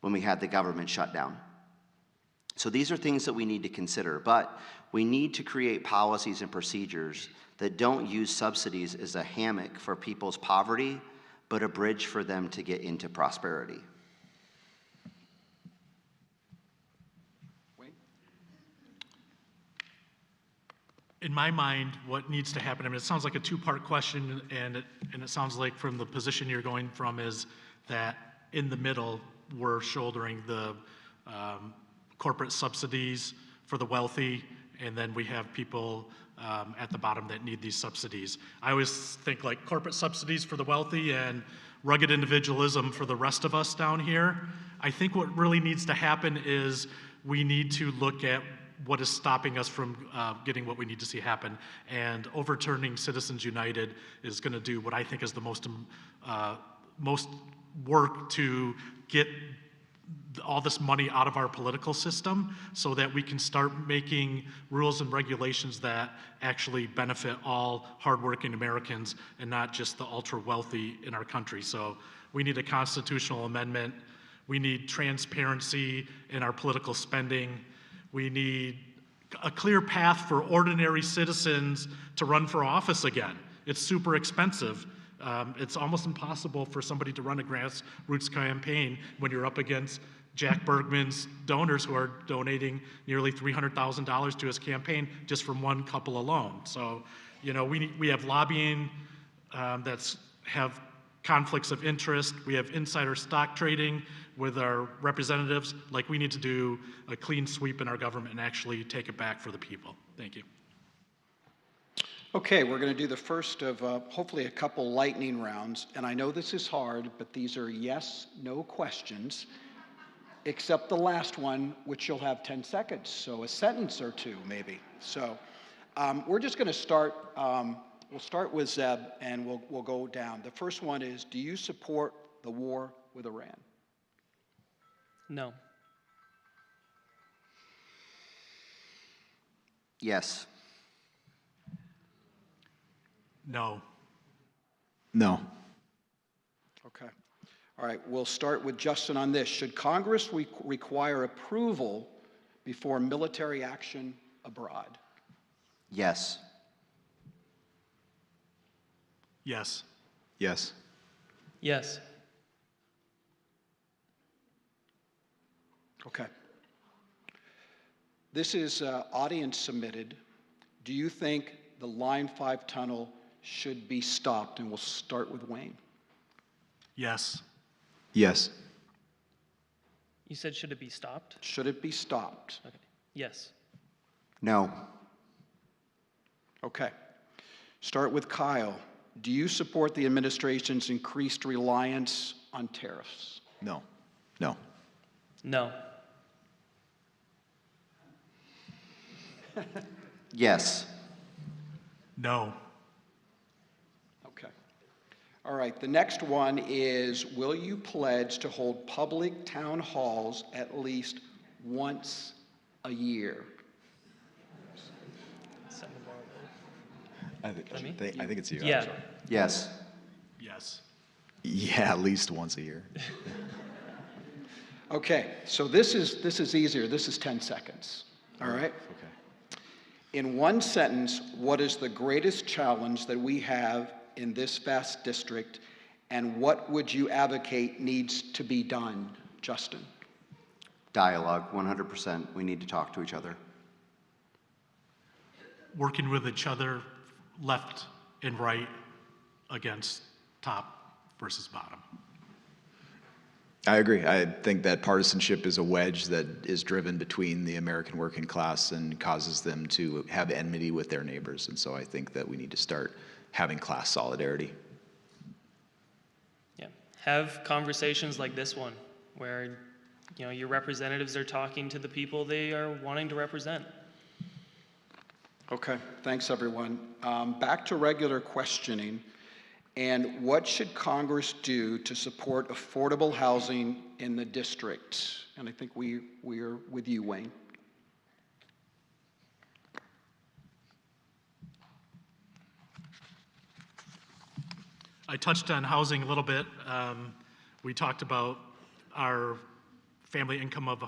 when we had the government shut down. So these are things that we need to consider, but we need to create policies and procedures that don't use subsidies as a hammock for people's poverty, but a bridge for them to get into prosperity. In my mind, what needs to happen, I mean, it sounds like a two-part question, and it sounds like from the position you're going from is that in the middle, we're shouldering the corporate subsidies for the wealthy, and then we have people at the bottom that need these subsidies. I always think like corporate subsidies for the wealthy and rugged individualism for the rest of us down here. I think what really needs to happen is we need to look at what is stopping us from getting what we need to see happen. And overturning Citizens United is going to do what I think is the most work to get all this money out of our political system so that we can start making rules and regulations that actually benefit all hardworking Americans and not just the ultra wealthy in our country. So we need a constitutional amendment. We need transparency in our political spending. We need a clear path for ordinary citizens to run for office again. It's super expensive. It's almost impossible for somebody to run a grassroots campaign when you're up against Jack Bergman's donors who are donating nearly $300,000 to his campaign just from one couple alone. So, you know, we have lobbying that's have conflicts of interest. We have insider stock trading with our representatives. Like, we need to do a clean sweep in our government and actually take it back for the people. Thank you. Okay, we're going to do the first of hopefully a couple lightning rounds. And I know this is hard, but these are yes, no questions, except the last one, which you'll have 10 seconds. So a sentence or two, maybe. So we're just going to start. We'll start with Zeb, and we'll go down. The first one is, do you support the war with Iran? No. Yes. No. No. Okay. All right, we'll start with Justin on this. Should Congress require approval before military action abroad? Yes. Yes. Yes. Yes. Okay. This is audience submitted. Do you think the Line 5 tunnel should be stopped? And we'll start with Wayne. Yes. Yes. You said, should it be stopped? Should it be stopped? Okay. Yes. No. Okay. Start with Kyle. Do you support the administration's increased reliance on tariffs? No. No. No. Yes. No. Okay. All right, the next one is, will you pledge to hold public town halls at least once a year? I think it's you. Yeah. Yes. Yes. Yeah, at least once a year. Okay, so this is easier. This is 10 seconds. All right? Okay. In one sentence, what is the greatest challenge that we have in this vast district, and what would you advocate needs to be done, Justin? Dialogue, 100%. We need to talk to each other. Working with each other, left and right, against top versus bottom. I agree. I think that partisanship is a wedge that is driven between the American working class and causes them to have enmity with their neighbors. And so I think that we need to start having class solidarity. Yeah. Have conversations like this one where, you know, your representatives are talking to the people they are wanting to represent. Okay, thanks everyone. Back to regular questioning. And what should Congress do to support affordable housing in the district. And I think we are with you, Wayne. I touched on housing a little bit. We talked about our family income of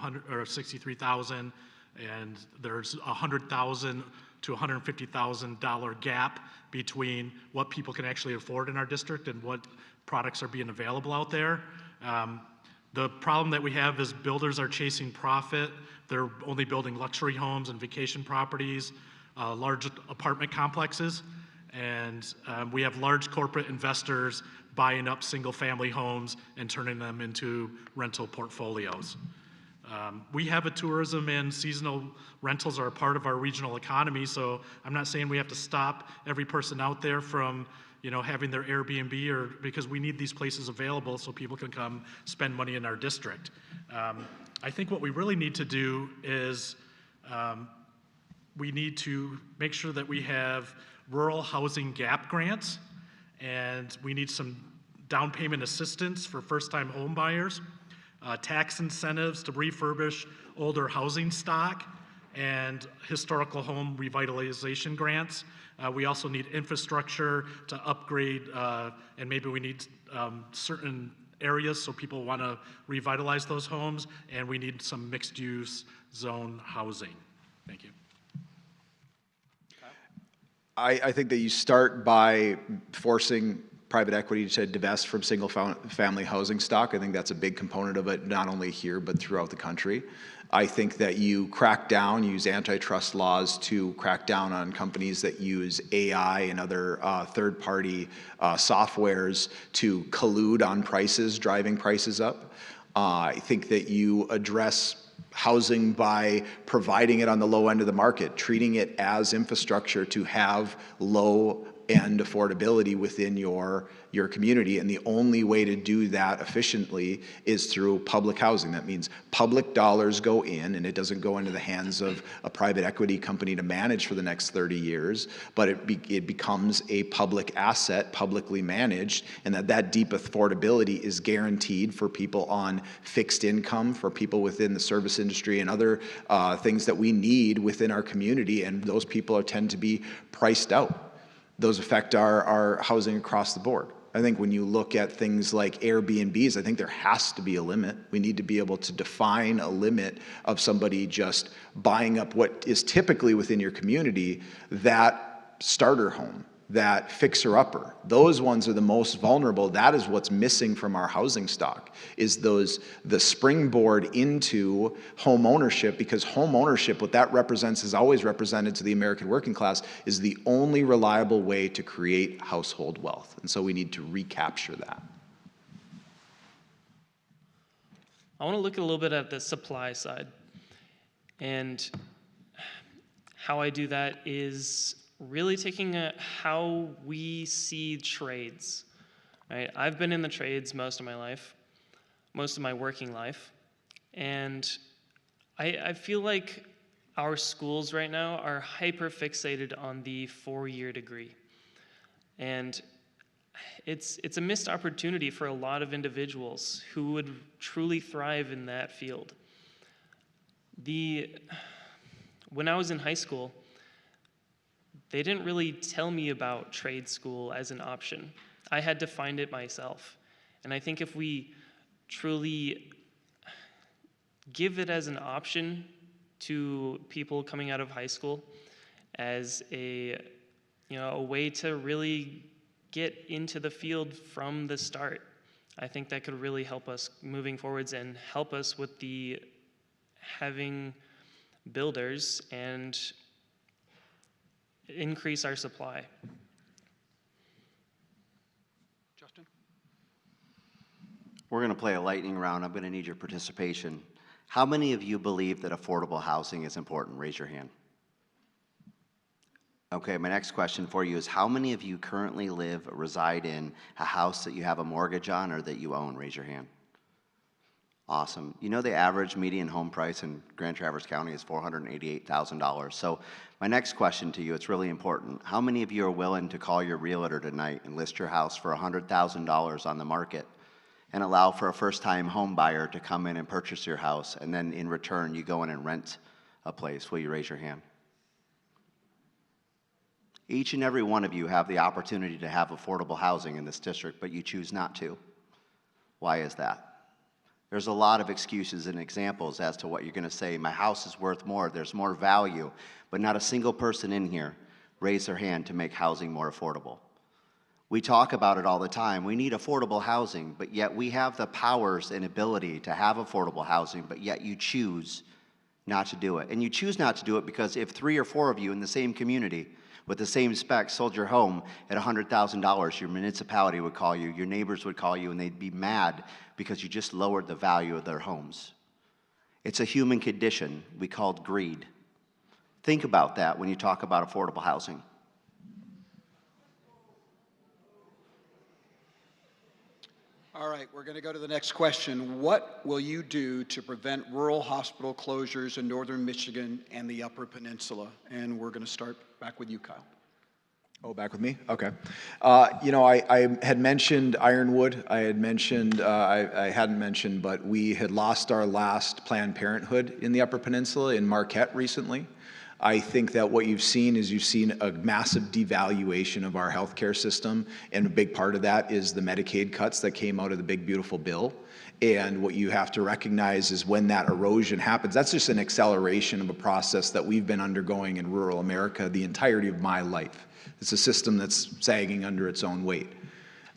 63,000, and there's $100,000 to $150,000 gap between what people can actually afford in our district and what products are being available out there. The problem that we have is builders are chasing profit. They're only building luxury homes and vacation properties, large apartment complexes, and we have large corporate investors buying up single-family homes and turning them into rental portfolios. We have a tourism and seasonal rentals are a part of our regional economy, so I'm not saying we have to stop every person out there from having their Airbnb, or because we need these places available so people can come spend money in our district. I think what we really need to do is we need to make sure that we have rural housing gap grants, and we need some down payment assistance for first-time home buyers, tax incentives to refurbish older housing stock, and historical home revitalization grants. We also need infrastructure to upgrade, and maybe we need certain areas so people want to revitalize those homes, and we need some mixed-use zone housing. Thank you. I think that you start by forcing private equity to divest from single family housing stock. I think that's a big component of it, not only here, but throughout the country. I think that you crack down, use antitrust laws to crack down on companies that use AI and other third-party softwares to collude on prices, driving prices up. I think that you address housing by providing it on the low end of the market, treating it as infrastructure to have low end affordability within your community. And the only way to do that efficiently is through public housing. That means public dollars go in, and it doesn't go into the hands of a private equity company to manage for the next 30 years, but it becomes a public asset, publicly managed, and that deep affordability is guaranteed for people on fixed income, for people within the service industry and other things that we need within our community, and those people tend to be priced out. Those affect our housing across the board. I think when you look at things like Airbnbs, I think there has to be a limit. We need to be able to define a limit of somebody just buying up what is typically within your community, that starter home, that fixer-upper. Those ones are the most vulnerable. That is what's missing from our housing stock, is the springboard into home ownership, because home ownership, what that represents, is always represented to the American working class, is the only reliable way to create household wealth. And so we need to recapture that. I want to look a little bit at the supply side. And how I do that is really taking how we see trades, right? I've been in the trades most of my life, most of my working life, and I feel like our schools right now are hyper fixated on the 4-year degree. And it's a missed opportunity for a lot of individuals who would truly thrive in that field. When I was in high school, they didn't really tell me about trade school as an option. I had to find it myself. And I think if we truly give it as an option to people coming out of high school as a way to really get into the field from the start, I think that could really help us moving forwards and help us with the having builders and increase our supply. Justin? We're going to play a lightning round. I'm going to need your participation. How many of you believe that affordable housing is important? Raise your hand. Okay, my next question for you is, how many of you currently live or reside in a house that you have a mortgage on or that you own? Raise your hand. Awesome. You know the average median home price in Grand Traverse County is $488,000. So my next question to you, it's really important. How many of you are willing to call your realtor tonight and list your house for $100,000 on the market and allow for a first-time home buyer to come in and purchase your house, and then in return, you go in and rent a place? Will you raise your hand? Each and every one of you have the opportunity to have affordable housing in this district, but you choose not to. Why is that? There's a lot of excuses and examples as to what you're going to say. My house is worth more, there's more value, but not a single person in here raised their hand to make housing more affordable. We talk about it all the time. We need affordable housing, but yet we have the powers and ability to have affordable housing, but yet you choose not to do it. And you choose not to do it because if 3 or 4 of you in the same community with the same specs sold your home at $100,000, your municipality would call you, your neighbors would call you, and they'd be mad because you just lowered the value of their homes. It's a human condition we called greed. Think about that when you talk about affordable housing. All right, we're going to go to the next question. What will you do to prevent rural hospital closures in northern Michigan and the Upper Peninsula? And we're going to start back with you, Kyle. Oh, back with me? Okay. I had mentioned Ironwood. I had mentioned, I hadn't mentioned, but we had lost our last Planned Parenthood in the Upper Peninsula in Marquette recently. I think that what you've seen is you've seen a massive devaluation of our healthcare system, and a big part of that is the Medicaid cuts that came out of the big, beautiful bill. And what you have to recognize is when that erosion happens, that's just an acceleration of a process that we've been undergoing in rural America the entirety of my life. It's a system that's sagging under its own weight.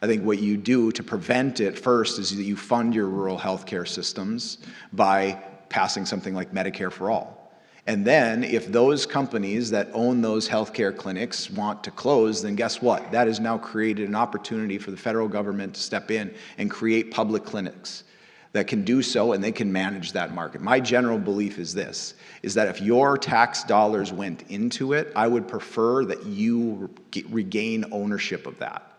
I think what you do to prevent it first is that you fund your rural healthcare systems by passing something like Medicare for All. And then if those companies that own those healthcare clinics want to close, then guess what? That has now created an opportunity for the federal government to step in and create public clinics that can do so, and they can manage that market. My general belief is this, is that if your tax dollars went into it, I would prefer that you regain ownership of that.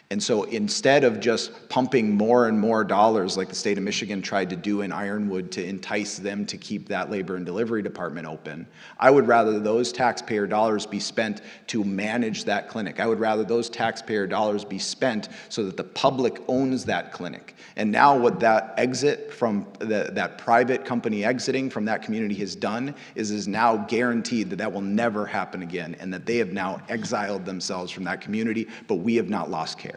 And so instead of just pumping more and more dollars like the state of Michigan tried to do in Ironwood to entice them to keep that labor and delivery department open, I would rather those taxpayer dollars be spent to manage that clinic. I would rather those taxpayer dollars be spent so that the public owns that clinic. And now what that exit from that private company exiting from that community has done is now guaranteed that that will never happen again, and that they have now exiled themselves from that community, but we have not lost care.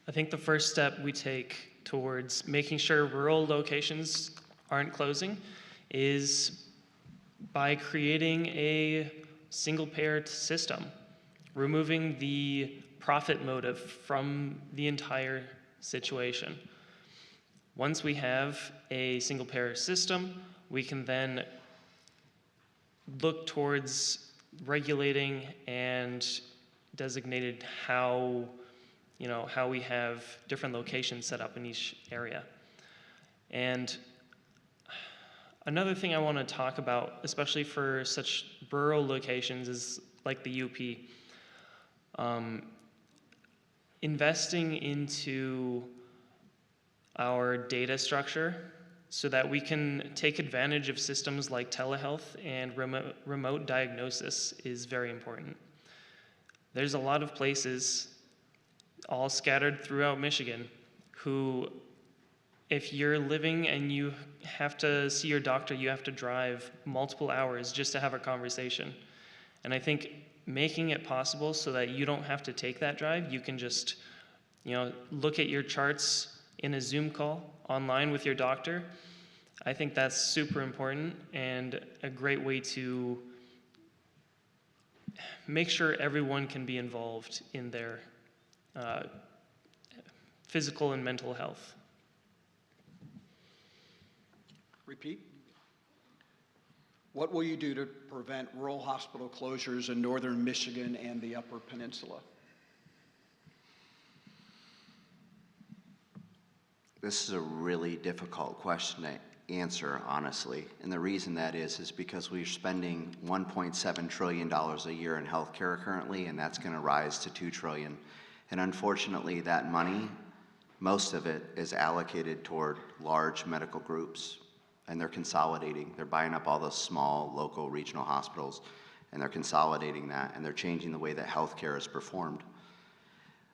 I think the first step we take towards making sure rural locations aren't closing is by creating a single-payer system, removing the profit motive from the entire situation. Once we have a single-payer system, we can then look towards regulating and designated how we have different locations set up in each area. And another thing I want to talk about, especially for such rural locations, is like the UP. Investing into our data structure so that we can take advantage of systems like telehealth and remote diagnosis is very important. There's a lot of places all scattered throughout Michigan who, if you're living and you have to see your doctor, you have to drive multiple hours just to have a conversation. And I think making it possible so that you don't have to take that drive, you can just, look at your charts in a Zoom call online with your doctor. I think that's super important and a great way to make sure everyone can be involved in their physical and mental health. Repeat. What will you do to prevent rural hospital closures in northern Michigan and the Upper Peninsula? This is a really difficult question to answer, honestly. And the reason that is because we're spending $1.7 trillion a year in healthcare currently, and that's going to rise to $2 trillion. And unfortunately, that money, most of it is allocated toward large medical groups, and they're consolidating. They're buying up all those small, local, regional hospitals, and they're consolidating that, and they're changing the way that healthcare is performed.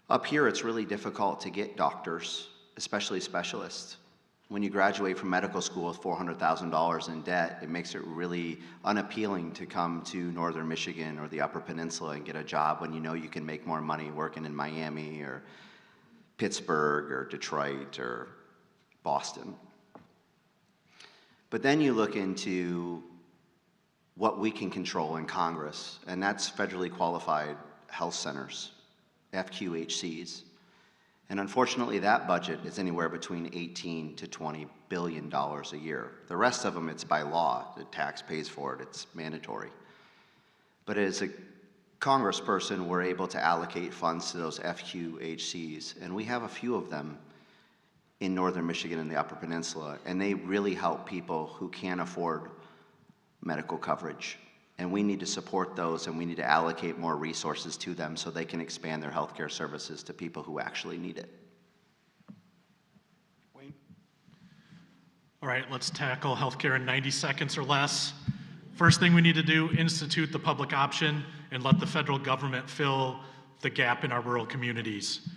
Up here, it's really difficult to get doctors, especially specialists. When you graduate from medical school with $400,000 in debt, it makes it really unappealing to come to northern Michigan or the Upper Peninsula and get a job when you know you can make more money working in Miami or Pittsburgh or Detroit or Boston. But then you look into what we can control in Congress, and that's federally qualified health centers, FQHCs. And unfortunately, that budget is anywhere between $18 to $20 billion a year. The rest of them, it's by law. The tax pays for it. It's mandatory. But as a congressperson, we're able to allocate funds to those FQHCs, and we have a few of them in northern Michigan and the Upper Peninsula, and they really help people who can't afford medical coverage. And we need to support those, and we need to allocate more resources to them so they can expand their healthcare services to people who actually need it. Wayne? All right, let's tackle healthcare in 90 seconds or less. First thing we need to do, institute the public option and let the federal government fill the gap in our rural communities.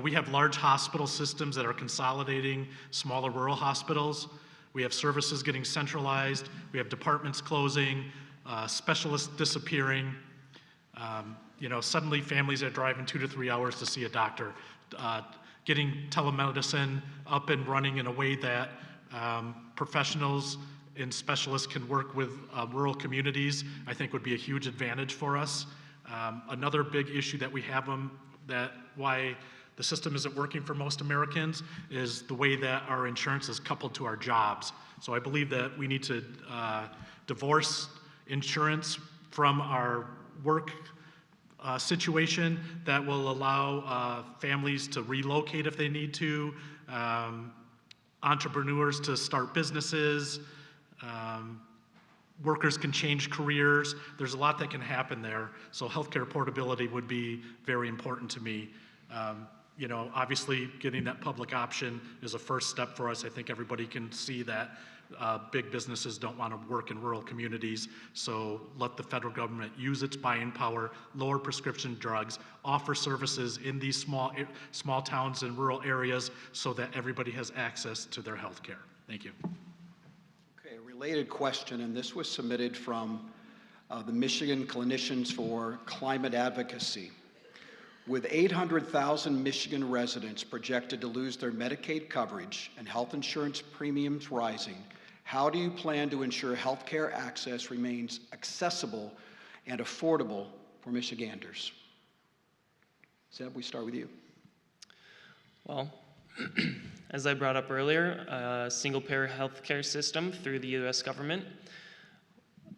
We have large hospital systems that are consolidating smaller rural hospitals. We have services getting centralized. We have departments closing, specialists disappearing. Suddenly families are driving 2 to 3 hours to see a doctor. Getting telemedicine up and running in a way that professionals and specialists can work with rural communities, I think would be a huge advantage for us. Another big issue that we have why the system isn't working for most Americans is the way that our insurance is coupled to our jobs. So I believe that we need to divorce insurance from our work situation that will allow families to relocate if they need to, entrepreneurs to start businesses, workers can change careers. There's a lot that can happen there. So healthcare portability would be very important to me. Obviously getting that public option is a first step for us. I think everybody can see that big businesses don't want to work in rural communities. So let the federal government use its buying power, lower prescription drugs, offer services in these small towns and rural areas so that everybody has access to their health care. Thank you. Okay, a related question, and this was submitted from the Michigan Clinicians for Climate Advocacy. With 800,000 Michigan residents projected to lose their Medicaid coverage and health insurance premiums rising, how do you plan to ensure health care access remains accessible and affordable for Michiganders? Zeb, we start with you. Well, as I brought up earlier, a single-payer healthcare system through the U.S. government.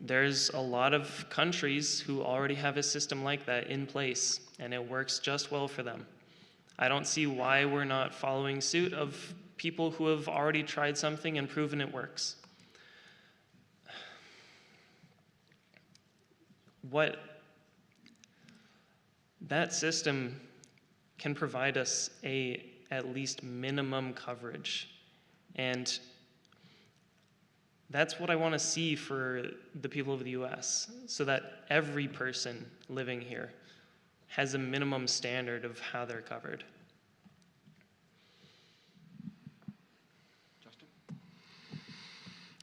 There's a lot of countries who already have a system like that in place, and it works just well for them. I don't see why we're not following suit of people who have already tried something and proven it works. That system can provide us at least minimum coverage, and that's what I want to see for the people of the U.S., so that every person living here has a minimum standard of how they're covered. Justin?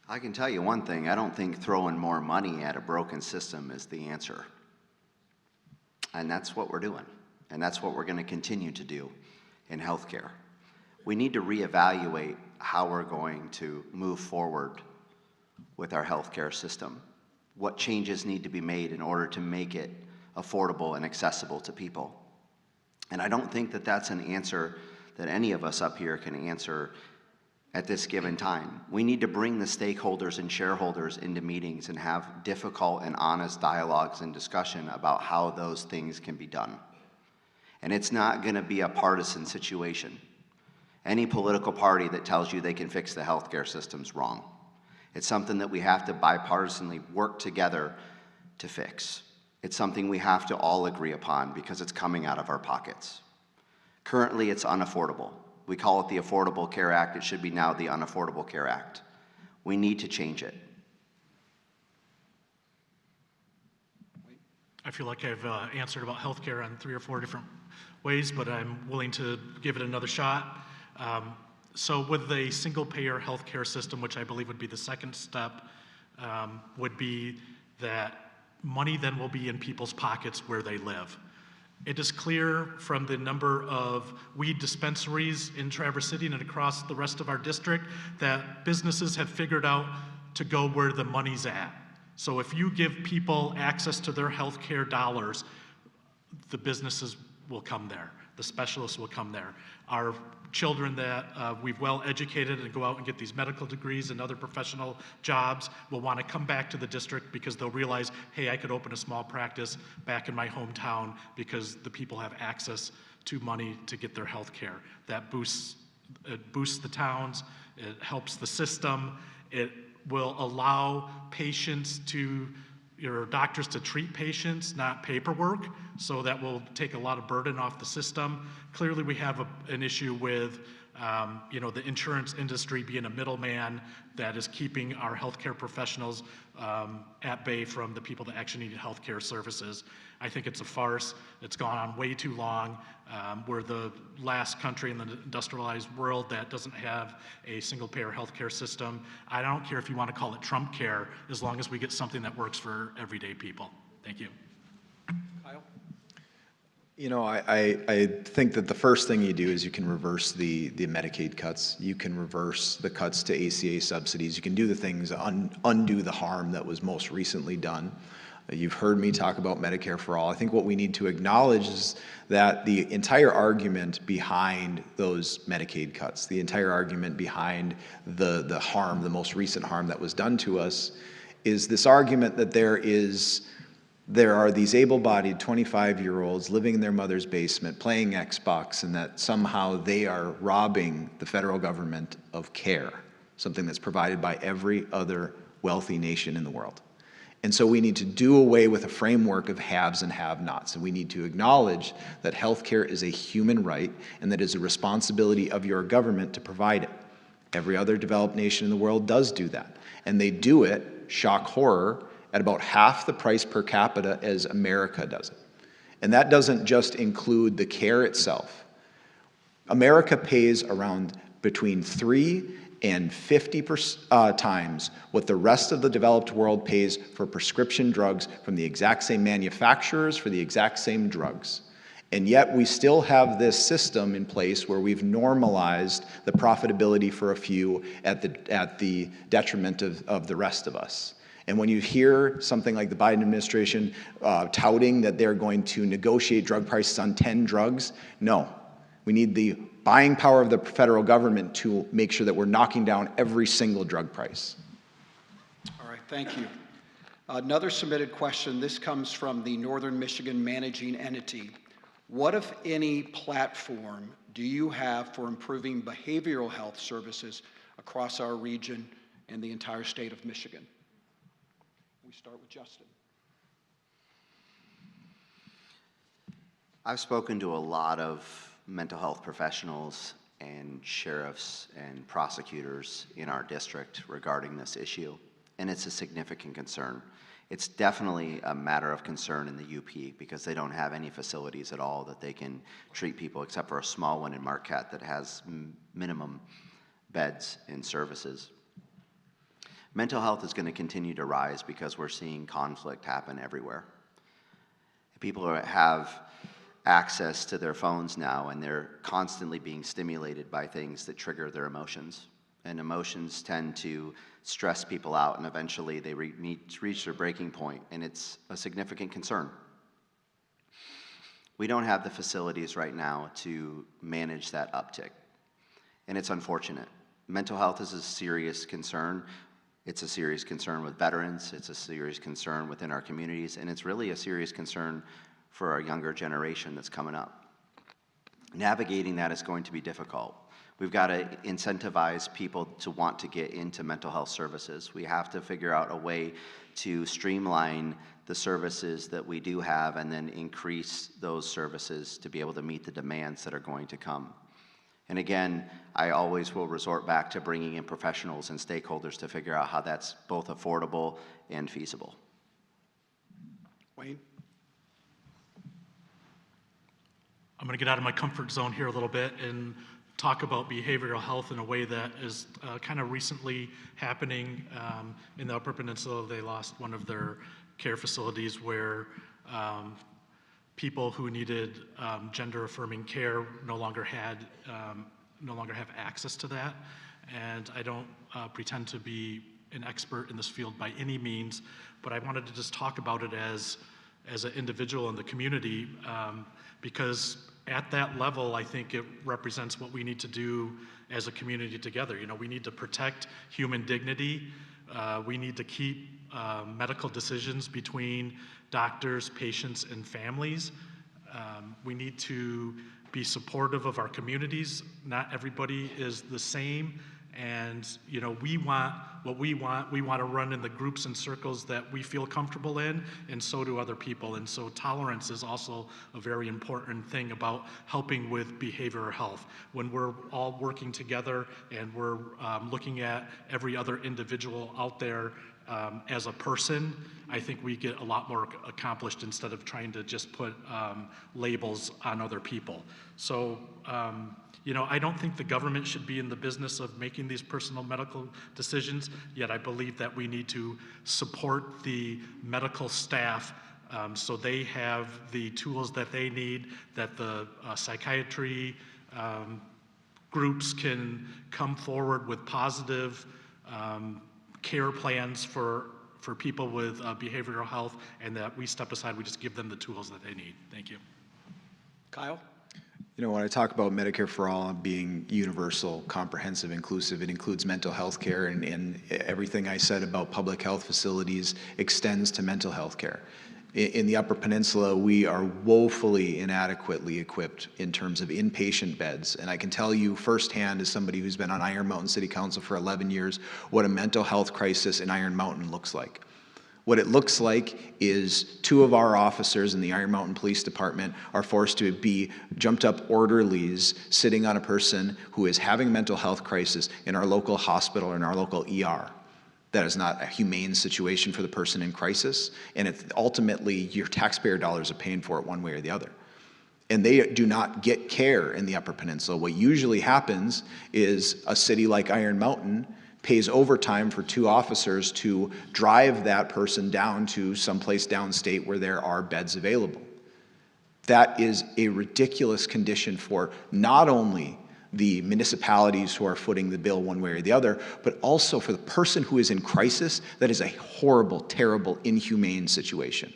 I can tell you one thing, I don't think throwing more money at a broken system is the answer. And that's what we're doing. And that's what we're going to continue to do in healthcare. We need to reevaluate how we're going to move forward with our healthcare system. What changes need to be made in order to make it affordable and accessible to people. And I don't think that that's an answer that any of us up here can answer at this given time. We need to bring the stakeholders and shareholders into meetings and have difficult and honest dialogues and discussion about how those things can be done. And it's not going to be a partisan situation. Any political party that tells you they can fix the healthcare system's wrong. It's something that we have to bipartisanly work together to fix. It's something we have to all agree upon because it's coming out of our pockets. Currently, it's unaffordable. We call it the Affordable Care Act. It should be now the Unaffordable Care Act. We need to change it. I feel like I've answered about healthcare on 3 or 4 different ways, but I'm willing to give it another shot. So with a single-payer healthcare system, which I believe would be the second step, would be that money then will be in people's pockets where they live. It is clear from the number of weed dispensaries in Traverse City and across the rest of our district that businesses have figured out to go where the money's at. So if you give people access to their healthcare dollars, the businesses will come there. The specialists will come there. Our children that we've well educated and go out and get these medical degrees and other professional jobs will want to come back to the district because they'll realize, hey, I could open a small practice back in my hometown because the people have access to money to get their health care. That boosts the towns, it helps the system, it will allow doctors to treat patients, not paperwork, so that will take a lot of burden off the system. Clearly, we have an issue with the insurance industry being a middleman that is keeping our healthcare professionals at bay from the people that actually need healthcare services. I think it's a farce. It's gone on way too long. We're the last country in the industrialized world that doesn't have a single-payer healthcare system. I don't care if you want to call it Trump care, as long as we get something that works for everyday people. Thank you. Kyle? You know, I think that the first thing you do is you can reverse the Medicaid cuts. You can reverse the cuts to ACA subsidies. You can do the things, undo the harm that was most recently done. You've heard me talk about Medicare for All. I think what we need to acknowledge is that the entire argument behind those Medicaid cuts, the entire argument behind the harm, the most recent harm that was done to us, is this argument that there are these able-bodied 25-year-olds living in their mother's basement playing Xbox, and that somehow they are robbing the federal government of care, something that's provided by every other wealthy nation in the world. And so we need to do away with a framework of haves and have-nots, and we need to acknowledge that healthcare is a human right and that it is a responsibility of your government to provide it. Every other developed nation in the world does do that, and they do it, shock horror, at about half the price per capita as America does it. And that doesn't just include the care itself. America pays around between 3 and 50 times what the rest of the developed world pays for prescription drugs from the exact same manufacturers for the exact same drugs. And yet we still have this system in place where we've normalized the profitability for a few at the detriment of the rest of us. And when you hear something like the Biden administration touting that they're going to negotiate drug prices on 10 drugs, no. We need the buying power of the federal government to make sure that we're knocking down every single drug price. All right, thank you. Another submitted question. This comes from the Northern Michigan Managing Entity. What, if any, platform do you have for improving behavioral health services across our region and the entire state of Michigan? We start with Justin. I've spoken to a lot of mental health professionals and sheriffs and prosecutors in our district regarding this issue, and it's a significant concern. It's definitely a matter of concern in the UP because they don't have any facilities at all that they can treat people except for a small one in Marquette that has minimum beds and services. Mental health is going to continue to rise because we're seeing conflict happen everywhere. People have access to their phones now, and they're constantly being stimulated by things that trigger their emotions. And emotions tend to stress people out, and eventually they reach their breaking point, and it's a significant concern. We don't have the facilities right now to manage that uptick, and it's unfortunate. Mental health is a serious concern. It's a serious concern with veterans, it's a serious concern within our communities, and it's really a serious concern for our younger generation that's coming up. Navigating that is going to be difficult. We've got to incentivize people to want to get into mental health services. We have to figure out a way to streamline the services that we do have and then increase those services to be able to meet the demands that are going to come. And again, I always will resort back to bringing in professionals and stakeholders to figure out how that's both affordable and feasible. Wayne? I'm going to get out of my comfort zone here a little bit and talk about behavioral health in a way that is kind of recently happening in the Upper Peninsula. They lost one of their care facilities where people who needed gender-affirming care no longer have access to that. And I don't pretend to be an expert in this field by any means, but I wanted to just talk about it as an individual in the community, because at that level, I think it represents what we need to do as a community together. You know, we need to protect human dignity. We need to keep medical decisions between doctors, patients, and families. We need to be supportive of our communities. Not everybody is the same. And, you know, we want what we want. We want to run in the groups and circles that we feel comfortable in, and so do other people. And so tolerance is also a very important thing about helping with behavioral health. When we're all working together and we're looking at every other individual out there as a person, I think we get a lot more accomplished instead of trying to just put labels on other people. So, you know, I don't think the government should be in the business of making these personal medical decisions, yet I believe that we need to support the medical staff so they have the tools that they need, that the psychiatry groups can come forward with positive care plans for people with behavioral health, and that we step aside, we just give them the tools that they need. Thank you. Kyle? You know, when I talk about Medicare for All being universal, comprehensive, inclusive, it includes mental health care, and everything I said about public health facilities extends to mental health care. In the Upper Peninsula, we are woefully inadequately equipped in terms of inpatient beds. And I can tell you firsthand, as somebody who's been on Iron Mountain City Council for 11 years, what a mental health crisis in Iron Mountain looks like. What it looks like is 2 of our officers in the Iron Mountain Police Department are forced to be jumped up orderlies sitting on a person who is having a mental health crisis in our local hospital or in our local ER. That is not a humane situation for the person in crisis, and ultimately your taxpayer dollars are paying for it one way or the other. And they do not get care in the Upper Peninsula. What usually happens is a city like Iron Mountain pays overtime for 2 officers to drive that person down to someplace downstate where there are beds available. That is a ridiculous condition for not only the municipalities who are footing the bill one way or the other, but also for the person who is in crisis. That is a horrible, terrible, inhumane situation.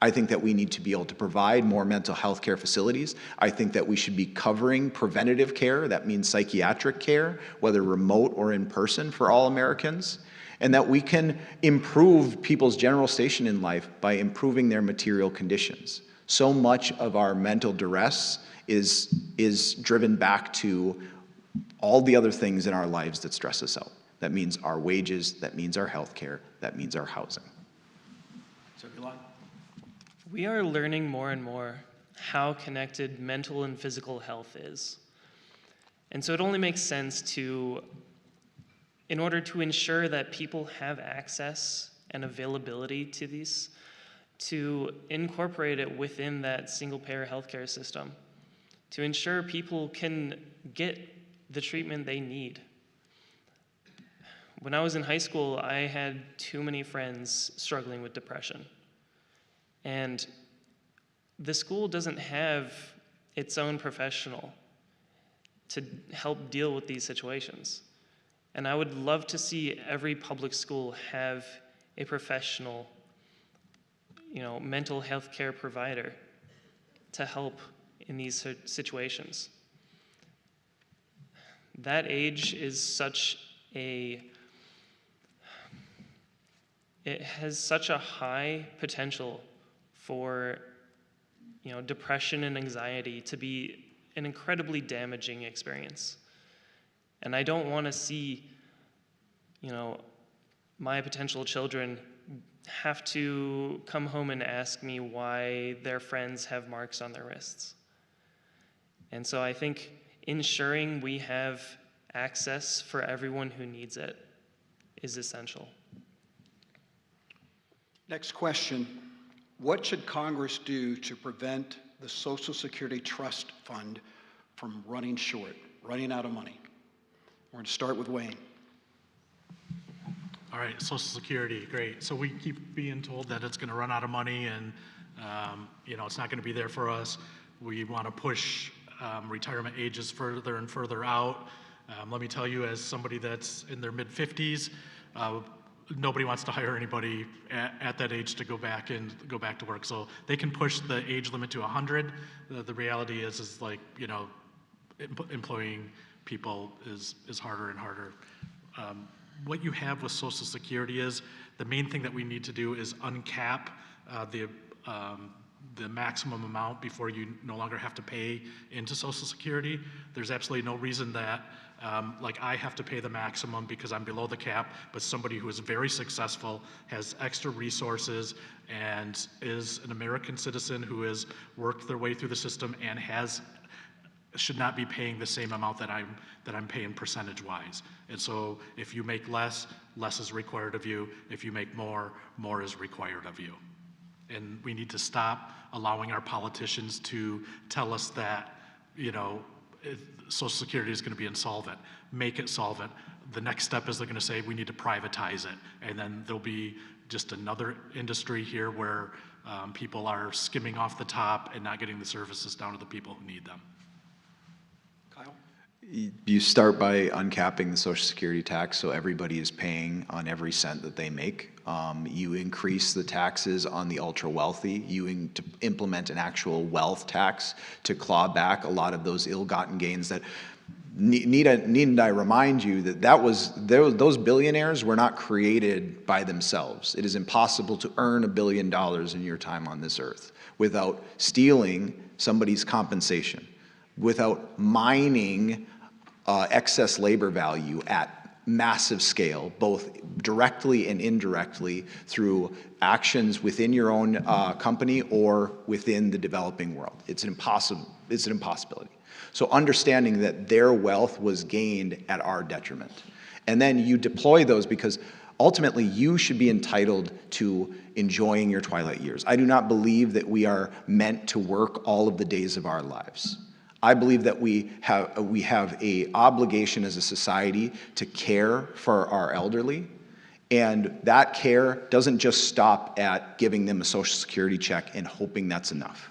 I think that we need to be able to provide more mental health care facilities. I think that we should be covering preventative care. That means psychiatric care, whether remote or in person, for all Americans. And that we can improve people's general station in life by improving their material conditions. So much of our mental duress is driven back to all the other things in our lives that stress us out. That means our wages, that means our health care, that means our housing. We are learning more and more how connected mental and physical health is. And so it only makes sense to, in order to ensure that people have access and availability to these, to incorporate it within that single-payer healthcare system, to ensure people can get the treatment they need. When I was in high school, I had too many friends struggling with depression. And the school doesn't have its own professional to help deal with these situations. And I would love to see every public school have a professional, mental health care provider to help in these situations. That age is it has such a high potential for depression and anxiety to be an incredibly damaging experience. And I don't want to see my potential children have to come home and ask me why their friends have marks on their wrists. And so I think ensuring we have access for everyone who needs it is essential. Next question. What should Congress do to prevent the Social Security Trust Fund from running short, running out of money? We're going to start with Wayne. All right, Social Security, great. So we keep being told that it's gonna run out of money and it's not gonna be there for us. We wanna push retirement ages further and further out. Let me tell you, as somebody that's in their mid-50s, nobody wants to hire anybody at that age to go back to work. So they can push the age limit to 100. The reality is like, employing people is harder and harder. What you have with Social Security is the main thing that we need to do is uncap the maximum amount before you no longer have to pay into Social Security. There's absolutely no reason that like I have to pay the maximum because I'm below the cap, but somebody who is very successful, has extra resources, and is an American citizen who has worked their way through the system and should not be paying the same amount that I'm paying percentage-wise. And so if you make less is required of you. If you make more is required of you. And we need to stop allowing our politicians to tell us that, Social Security is going to be insolvent. Make it solvent. The next step is they're going to say we need to privatize it. And then there'll be just another industry here where people are skimming off the top and not getting the services down to the people who need them. Kyle? You start by uncapping the Social Security tax so everybody is paying on every cent that they make. You increase the taxes on the ultra wealthy. You implement an actual tax to claw back a lot of those ill-gotten gains that needn't I remind you that those billionaires were not created by themselves. It is impossible to earn $1 billion in your time on this earth without stealing somebody's compensation, without mining excess labor value at massive scale, both directly and indirectly through actions within your own company or within the developing world. It's an impossibility. So understanding that their wealth was gained at our detriment. And then you deploy those because ultimately you should be entitled to enjoying your twilight years. I do not believe that we are meant to work all of the days of our lives. I believe that we have an obligation as a society to care for our elderly, and that care doesn't just stop at giving them a Social Security check and hoping that's enough.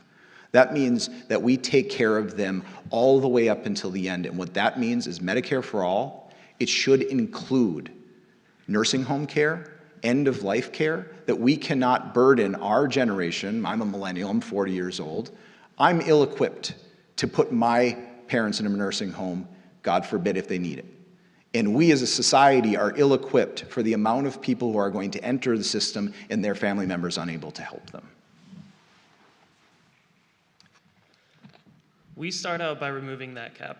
That means that we take care of them all the way up until the end, and what that means is Medicare for all. It should include nursing home care, end-of-life care, that we cannot burden our generation. I'm a millennial, I'm 40 years old. I'm ill-equipped to put my parents in a nursing home, God forbid, if they need it. And we as a society are ill-equipped for the amount of people who are going to enter the system and their family members unable to help them. We start out by removing that cap.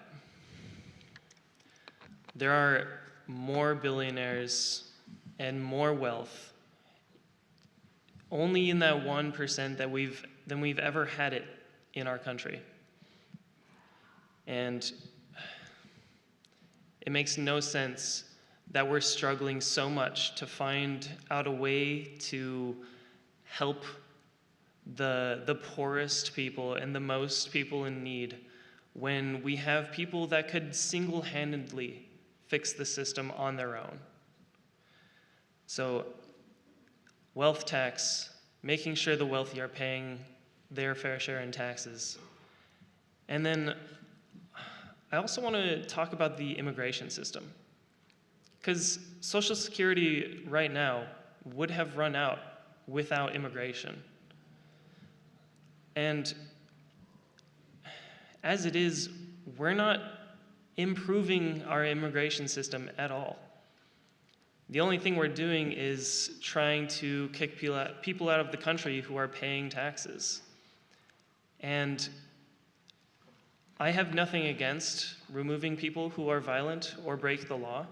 There are more billionaires and more wealth only in that 1% than we've ever had it in our country. And it makes no sense that we're struggling so much to find out a way to help the poorest people and the most people in need when we have people that could single-handedly fix the system on their own. So, wealth tax, making sure the wealthy are paying their fair share in taxes. And then I also want to talk about the immigration system, because Social Security right now would have run out without immigration. And as it is, we're not improving our immigration system at all. The only thing we're doing is trying to kick people out of the country who are paying taxes. And I have nothing against removing people who are violent or break the law,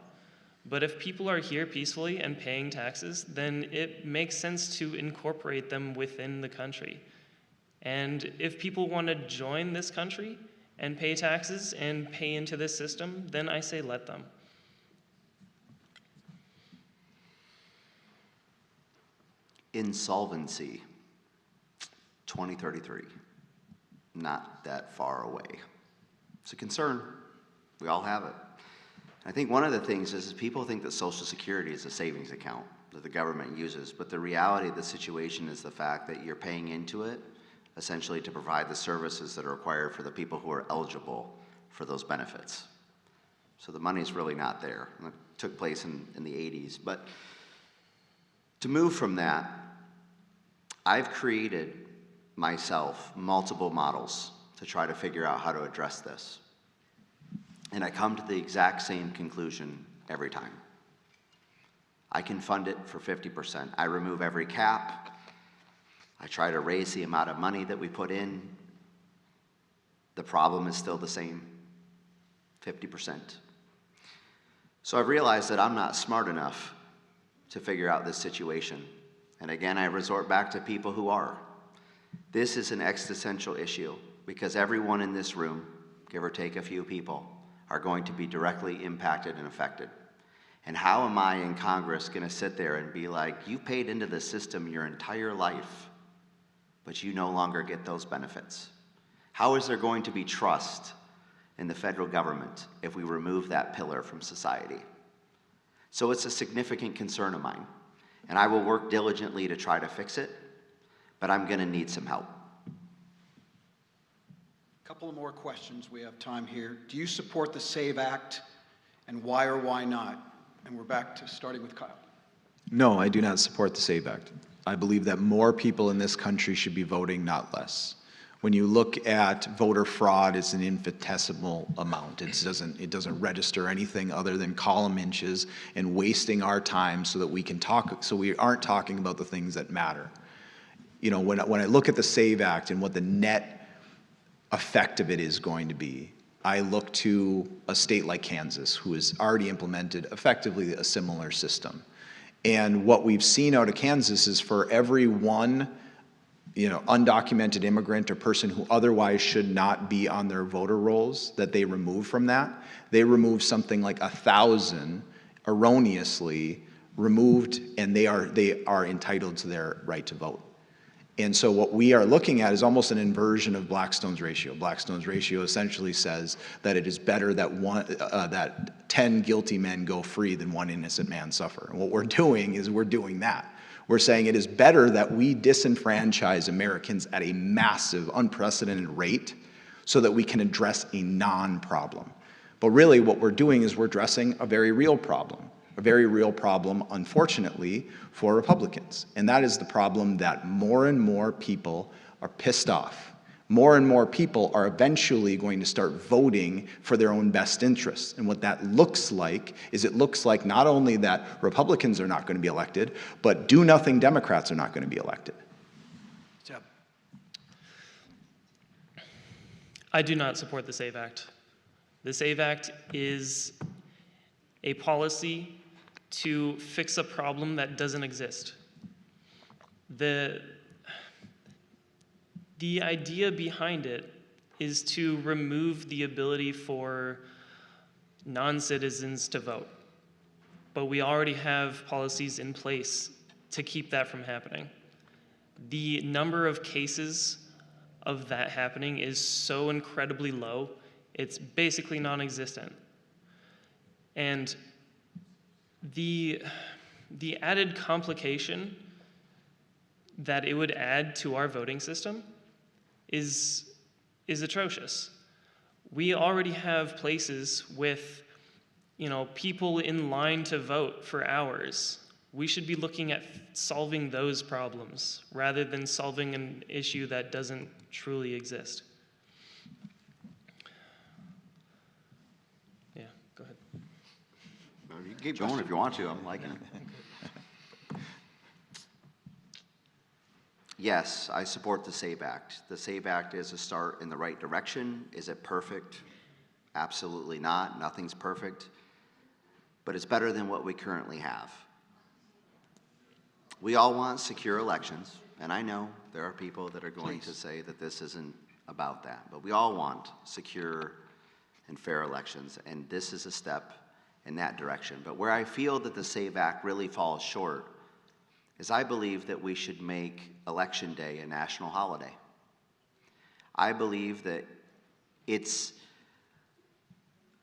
but if people are here peacefully and paying taxes, then it makes sense to incorporate them within the country. And if people want to join this country and pay taxes and pay into this system, then I say let them. Insolvency, 2033. not that far away. It's a concern. We all have it. I think one of the things is people think that Social Security is a savings account that the government uses, but the reality of the situation is the fact that you're paying into it essentially to provide the services that are required for the people who are eligible for those benefits. So the money's really not there. It took place in the 80s. But to move from that, I've created myself multiple models to try to figure out how to address this. And I come to the exact same conclusion every time. I can fund it for 50%. I remove every cap. I try to raise the amount of money that we put in. The problem is still the same, 50%. So I've realized that I'm not smart enough to figure out this situation. And again, I resort back to people who are. This is an existential issue because everyone in this room, give or take a few people, are going to be directly impacted and affected. And how am I in Congress going to sit there and be like, you paid into the system your entire life, but you no longer get those benefits? How is there going to be trust in the federal government if we remove that pillar from society? So it's a significant concern of mine, and I will work diligently to try to fix it, but I'm going to need some help. A couple of more questions. We have time here. Do you support the SAVE Act, and why or why not? And we're back to starting with Kyle. No, I do not support the SAVE Act. I believe that more people in this country should be voting, not less. When you look at voter fraud, it's an infinitesimal amount. It doesn't register anything other than column inches and wasting our time so that we can talk, so we aren't talking about the things that matter. You know, when I look at the SAVE Act and what the net effect of it is going to be, I look to a state like Kansas, who has already implemented effectively a similar system. And what we've seen out of Kansas is for every one undocumented immigrant or person who otherwise should not be on their voter rolls that they remove from that, they remove something like 1,000 erroneously removed, and they are entitled to their right to vote. And so what we are looking at is almost an inversion of Blackstone's ratio. Blackstone's ratio essentially says that it is better that 10 guilty men go free than one innocent man suffer. And what we're doing is we're doing that. We're saying it is better that we disenfranchise Americans at a massive, unprecedented rate so that we can address a non-problem. But really what we're doing is we're addressing a very real problem. A very real problem, unfortunately, for Republicans. And that is the problem that more and more people are pissed off. More and more people are eventually going to start voting for their own best interests. And what that looks like is it looks like not only that Republicans are not going to be elected, but do-nothing Democrats are not going to be elected. Jeb. I do not support the SAVE Act. The SAVE Act is a policy to fix a problem that doesn't exist. The idea behind it is to remove the ability for non-citizens to vote. But we already have policies in place to keep that from happening. The number of cases of that happening is so incredibly low, it's basically non-existent. And the added complication that it would add to our voting system is atrocious. We already have places with, people in line to vote for hours. We should be looking at solving those problems rather than solving an issue that doesn't truly exist. Yeah, go ahead. You can keep going if you want to. I'm liking it. Yes, I support the SAVE Act. The SAVE Act is a start in the right direction. Is it perfect? Absolutely not. Nothing's perfect. But it's better than what we currently have. We all want secure elections, and I know there are people that are going to say that this isn't about that, but we all want secure and fair elections, and this is a step in that direction. But where I feel that the SAVE Act really falls short is I believe that we should make Election Day a national holiday. I believe that it's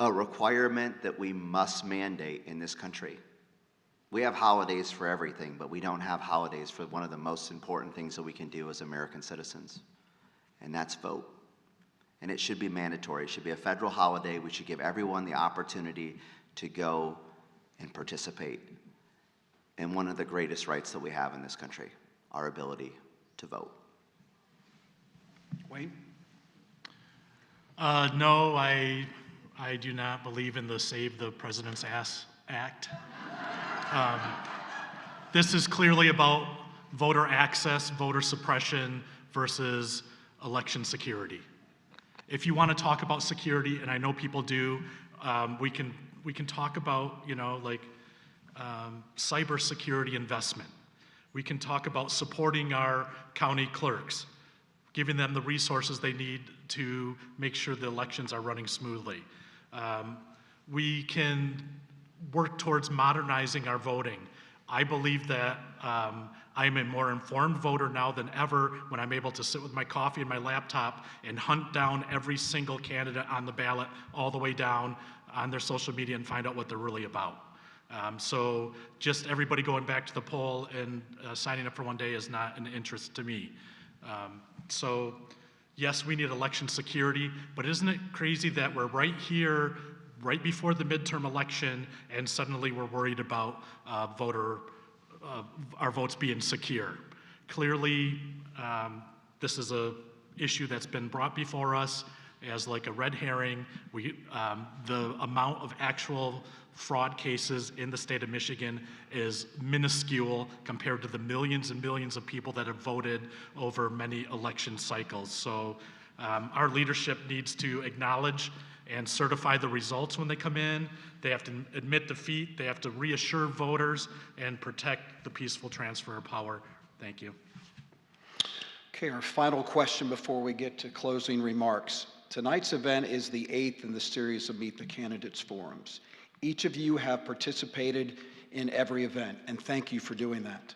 a requirement that we must mandate in this country. We have holidays for everything, but we don't have holidays for one of the most important things that we can do as American citizens, and that's vote. And it should be mandatory. It should be a federal holiday. We should give everyone the opportunity to go and participate in one of the greatest rights that we have in this country, our ability to vote. Wayne? No, I do not believe in the Save the President's Ass Act. This is clearly about voter access, voter suppression versus election security. If you want to talk about security, and I know people do, we can talk about, cybersecurity investment. We can talk about supporting our county clerks, giving them the resources they need to make sure the elections are running smoothly. We can work towards modernizing our voting. I believe that I am a more informed voter now than ever when I'm able to sit with my coffee and my laptop and hunt down every single candidate on the ballot all the way down on their social media and find out what they're really about. So just everybody going back to the poll and signing up for one day is not an interest to me. So yes, we need election security, but isn't it crazy that we're right here, right before the midterm election, and suddenly we're worried about our votes being secure? Clearly, this is a issue that's been brought before us as like a red herring. The amount of actual fraud cases in the state of Michigan is minuscule compared to the millions and millions of people that have voted over many election cycles. So our leadership needs to acknowledge and certify the results when they come in. They have to admit defeat, they have to reassure voters and protect the peaceful transfer of power. Thank you. Okay, our final question before we get to closing remarks. Tonight's event is the 8th in the series of Meet the Candidates forums. Each of you have participated in every event, and thank you for doing that.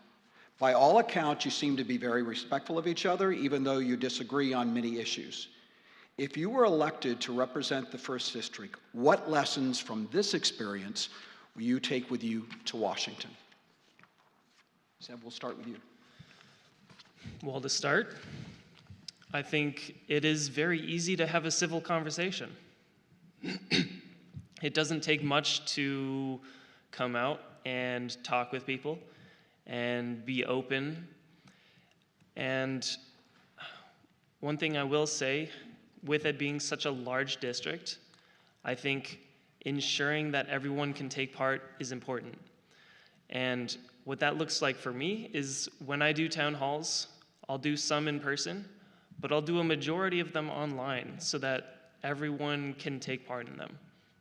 By all accounts, you seem to be very respectful of each other, even though you disagree on many issues. If you were elected to represent the 1st District, what lessons from this experience will you take with you to Washington? Zeb, we'll start with you. Well, to start, I think it is very easy to have a civil conversation. It doesn't take much to come out and talk with people and be open. And one thing I will say, with it being such a large district, I think ensuring that everyone can take part is important. And what that looks like for me is when I do town halls, I'll do some in person, but I'll do a majority of them online so that everyone can take part in them.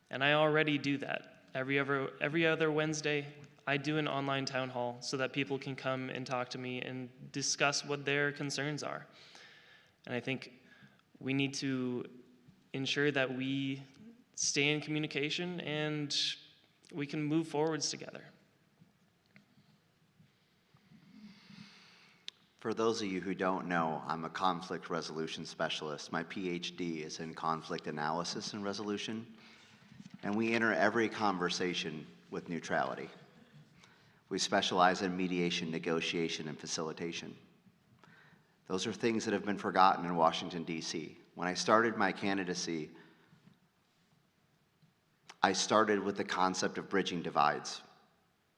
And I already do that. Every other Wednesday, I do an online town hall so that people can come and talk to me and discuss what their concerns are. And I think we need to ensure that we stay in communication and we can move forwards together. For those of you who don't know, I'm a conflict resolution specialist. My PhD is in conflict analysis and resolution, and we enter every conversation with neutrality. We specialize in mediation, negotiation, and facilitation. Those are things that have been forgotten in Washington, D.C. When I started my candidacy, I started with the concept of bridging divides,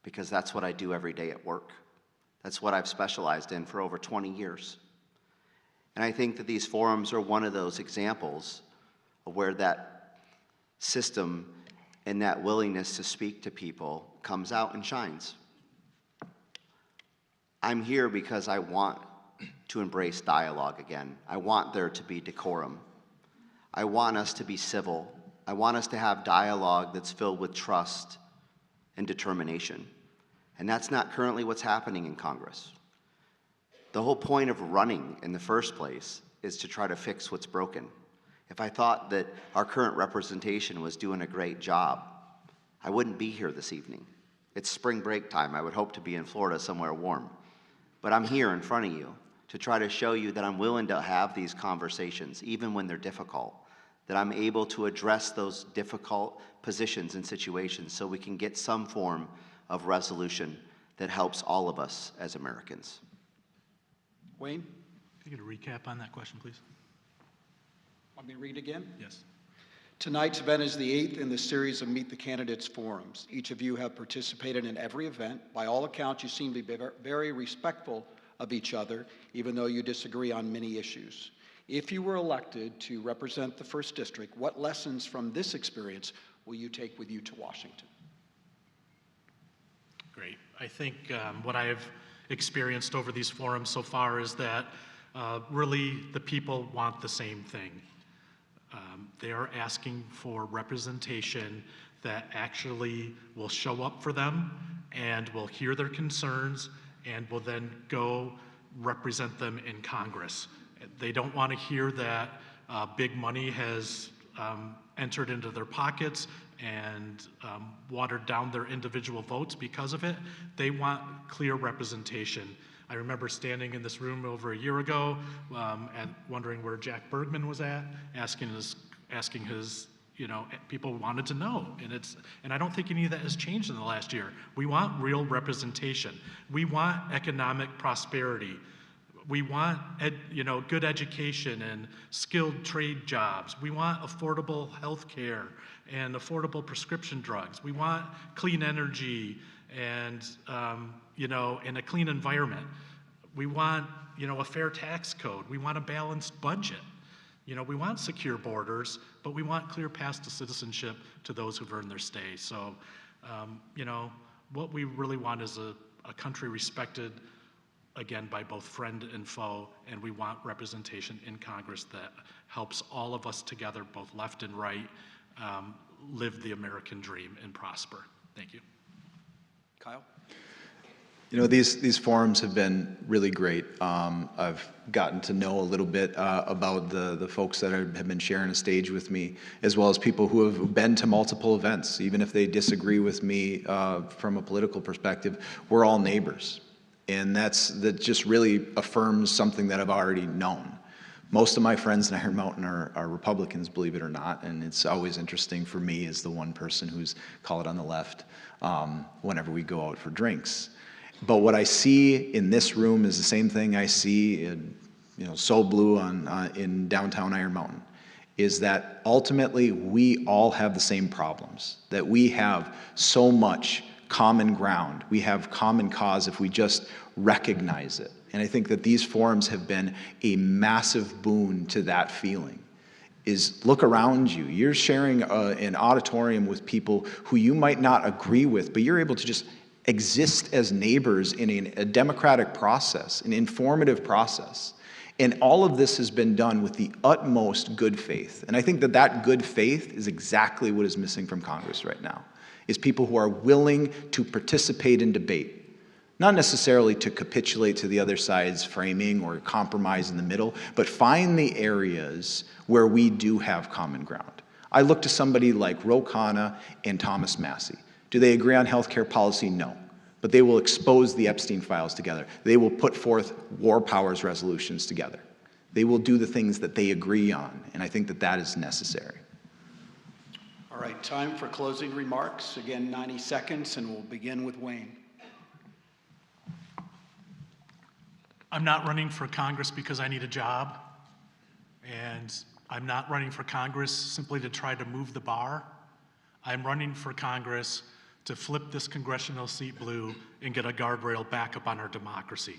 because that's what I do every day at work. That's what I've specialized in for over 20 years. And I think that these forums are one of those examples of where that system and that willingness to speak to people comes out and shines. I'm here because I want to embrace dialogue again. I want there to be decorum. I want us to be civil. I want us to have dialogue that's filled with trust and determination. And that's not currently what's happening in Congress. The whole point of running in the first place is to try to fix what's broken. If I thought that our current representation was doing a great job, I wouldn't be here this evening. It's spring break time. I would hope to be in Florida somewhere warm. But I'm here in front of you to try to show you that I'm willing to have these conversations, even when they're difficult, that I'm able to address those difficult positions and situations so we can get some form of resolution that helps all of us as Americans. Wayne, Can you get a recap on that question, please? want me to read again? Yes. Tonight's event is the 8th in the series of Meet the Candidates forums. Each of you have participated in every event. By all accounts, you seem to be very respectful of each other, even though you disagree on many issues. If you were elected to represent the 1st District, what lessons from this experience will you take with you to Washington? Great. I think what I've experienced over these forums so far is that really the people want the same thing. They are asking for representation that actually will show up for them and will hear their concerns and will then go represent them in Congress. They don't want to hear that big money has entered into their pockets and watered down their individual votes because of it. They want clear representation. I remember standing in this room over a year ago and wondering where Jack Bergman was at, asking his, people wanted to know, and I don't think any of that has changed in the last year. We want real representation. We want economic prosperity. We want good education and skilled trade jobs. We want affordable health care and affordable prescription drugs. We want clean energy and in a clean environment. We want a fair tax code. We want a balanced budget. We want secure borders, but we want clear paths to citizenship to those who've earned their stay. So, what we really want is a country respected, again, by both friend and foe, and we want representation in Congress that helps all of us together, both left and right, live the American dream and prosper. Thank you. Kyle? These forums have been really great. I've gotten to know a little bit about the folks that have been sharing a stage with me, as well as people who have been to multiple events. Even if they disagree with me from a political perspective, we're all neighbors. And that just really affirms something that I've already known. Most of my friends in Iron Mountain are Republicans, believe it or not, and it's always interesting for me as the one person who's, call it on the left, whenever we go out for drinks. But what I see in this room is the same thing I see in, So Blue in downtown Iron Mountain, is that ultimately we all have the same problems, that we have so much common ground. We have common cause if we just recognize it. And I think that these forums have been a massive boon to that feeling. Is look around you. You're sharing an auditorium with people who you might not agree with, but you're able to just exist as neighbors in a democratic process, an informative process. And all of this has been done with the utmost good faith. And I think that good faith is exactly what is missing from Congress right now, is people who are willing to participate in debate. Not necessarily to capitulate to the other side's framing or compromise in the middle, but find the areas where we do have common ground. I look to somebody like Ro Khanna and Thomas Massie. Do they agree on healthcare policy? No. But they will expose the Epstein files together. They will put forth war powers resolutions together. They will do the things that they agree on, and I think that is necessary. All right, time for closing remarks. Again, 90 seconds, and we'll begin with Wayne. I'm not running for Congress because I need a job, and I'm not running for Congress simply to try to move the bar. I'm running for Congress to flip this congressional seat blue and get a guardrail back up on our democracy.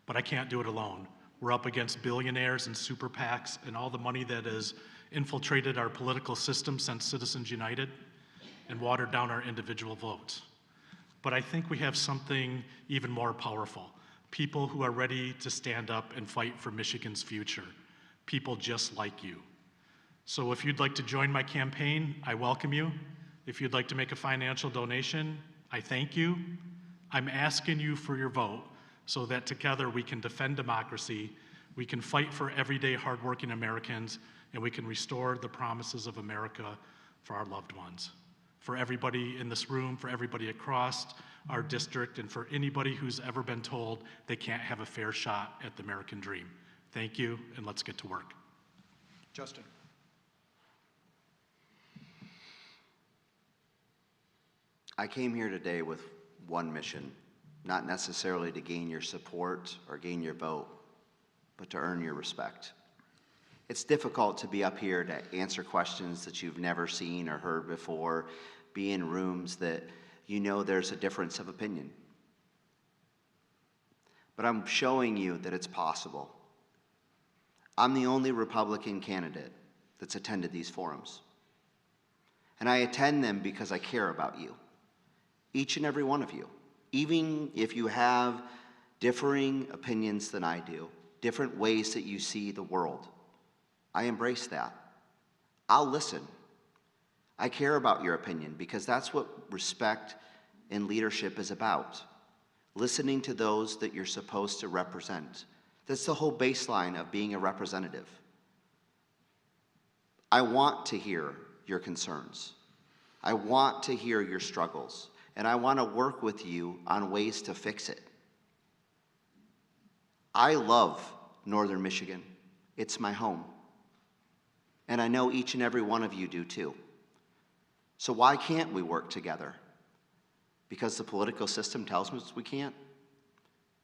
But I can't do it alone. We're up against billionaires and super PACs and all the money that has infiltrated our political system since Citizens United and watered down our individual votes. But I think we have something even more powerful. People who are ready to stand up and fight for Michigan's future. People just like you. So if you'd like to join my campaign, I welcome you. If you'd like to make a financial donation, I thank you. I'm asking you for your vote so that together we can defend democracy, we can fight for everyday hardworking Americans, and we can restore the promises of America for our loved ones. for everybody in this room, for everybody across our district, and for anybody who's ever been told they can't have a fair shot at the American dream. Thank you, and let's get to work. Justin. I came here today with one mission, not necessarily to gain your support or gain your vote, but to earn your respect. It's difficult to be up here to answer questions that you've never seen or heard before, be in rooms that you know there's a difference of opinion. But I'm showing you that it's possible. I'm the only Republican candidate that's attended these forums. And I attend them because I care about you, each and every one of you. Even if you have differing opinions than I do, different ways that you see the world, I embrace that. I'll listen. I care about your opinion because that's what respect and leadership is about. Listening to those that you're supposed to represent. That's the whole baseline of being a representative. I want to hear your concerns. I want to hear your struggles. And I want to work with you on ways to fix it. I love Northern Michigan. It's my home. And I know each and every one of you do too. So why can't we work together? Because the political system tells us we can't?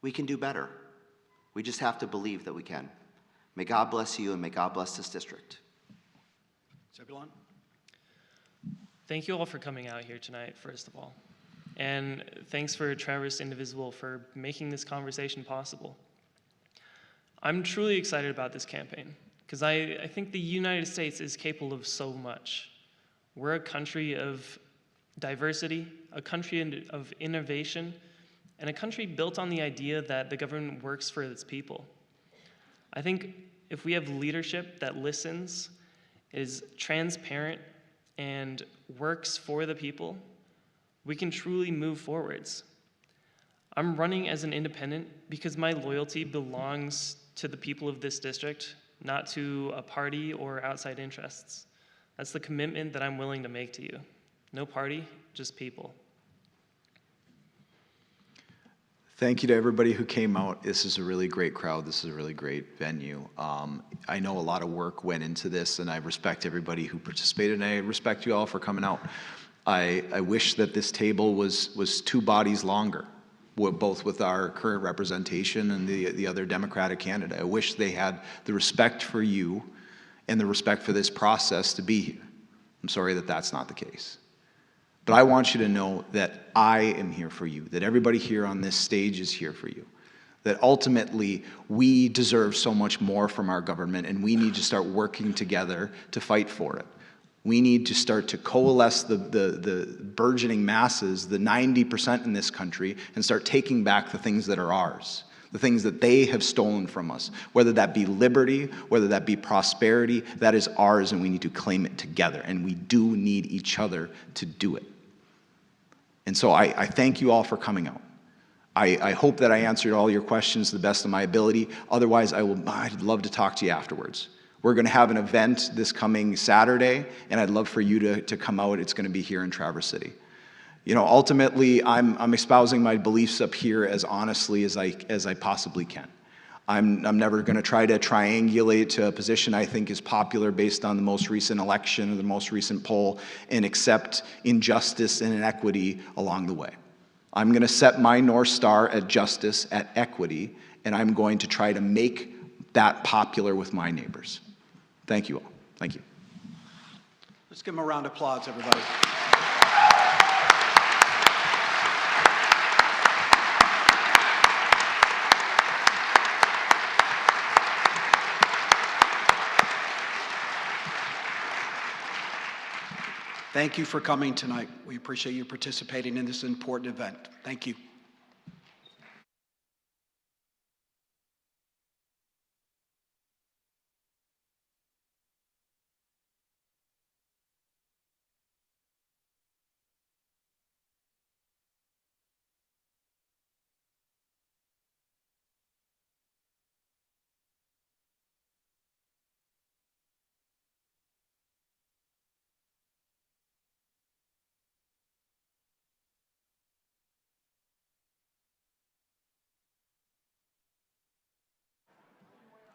We can do better. We just have to believe that we can. May God bless you and may God bless this district. Zebulon? Thank you all for coming out here tonight, first of all. And thanks for Traverse Indivisible for making this conversation possible. I'm truly excited about this campaign because I think the United States is capable of so much. We're a country of diversity, a country of innovation, and a country built on the idea that the government works for its people. I think if we have leadership that listens, is transparent, and works for the people, we can truly move forwards. I'm running as an independent because my loyalty belongs to the people of this district, not to a party or outside interests. That's the commitment that I'm willing to make to you. No party, just people. Thank you to everybody who came out. This is a really great crowd. This is a really great venue. I know a lot of work went into this, and I respect everybody who participated, and I respect you all for coming out. I wish that this table was two bodies longer, both with our current representation and the other Democratic candidate. I wish they had the respect for you and the respect for this process to be here. I'm sorry that that's not the case. But I want you to know that I am here for you, that everybody here on this stage is here for you, that ultimately we deserve so much more from our government, and we need to start working together to fight for it. We need to start to coalesce the burgeoning masses, the 90% in this country, and start taking back the things that are ours, the things that they have stolen from us, whether that be liberty, whether that be prosperity. That is ours, and we need to claim it together, and we do need each other to do it. And so I thank you all for coming out. I hope that I answered all your questions to the best of my ability. Otherwise, I'd love to talk to you afterwards. We're going to have an event this coming Saturday, and I'd love for you to come out. It's going to be here in Traverse City. You know, ultimately, I'm espousing my beliefs up here as honestly as I possibly can. I'm never going to try to triangulate to a position I think is popular based on the most recent election or the most recent poll and accept injustice and inequity along the way. I'm going to set my North Star at justice, at equity, and I'm going to try to make that popular with my neighbors. Thank you all. Thank you. Let's give them a round of applause, everybody. Thank you for coming tonight. We appreciate you participating in this important event. Thank you.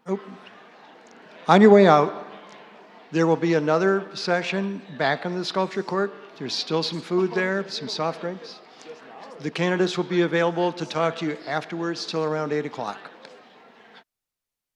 Oh, on your way out, there will be another session back in the sculpture court. There's still some food there, some soft drinks. The candidates will be available to talk to you afterwards till around 8 o'clock.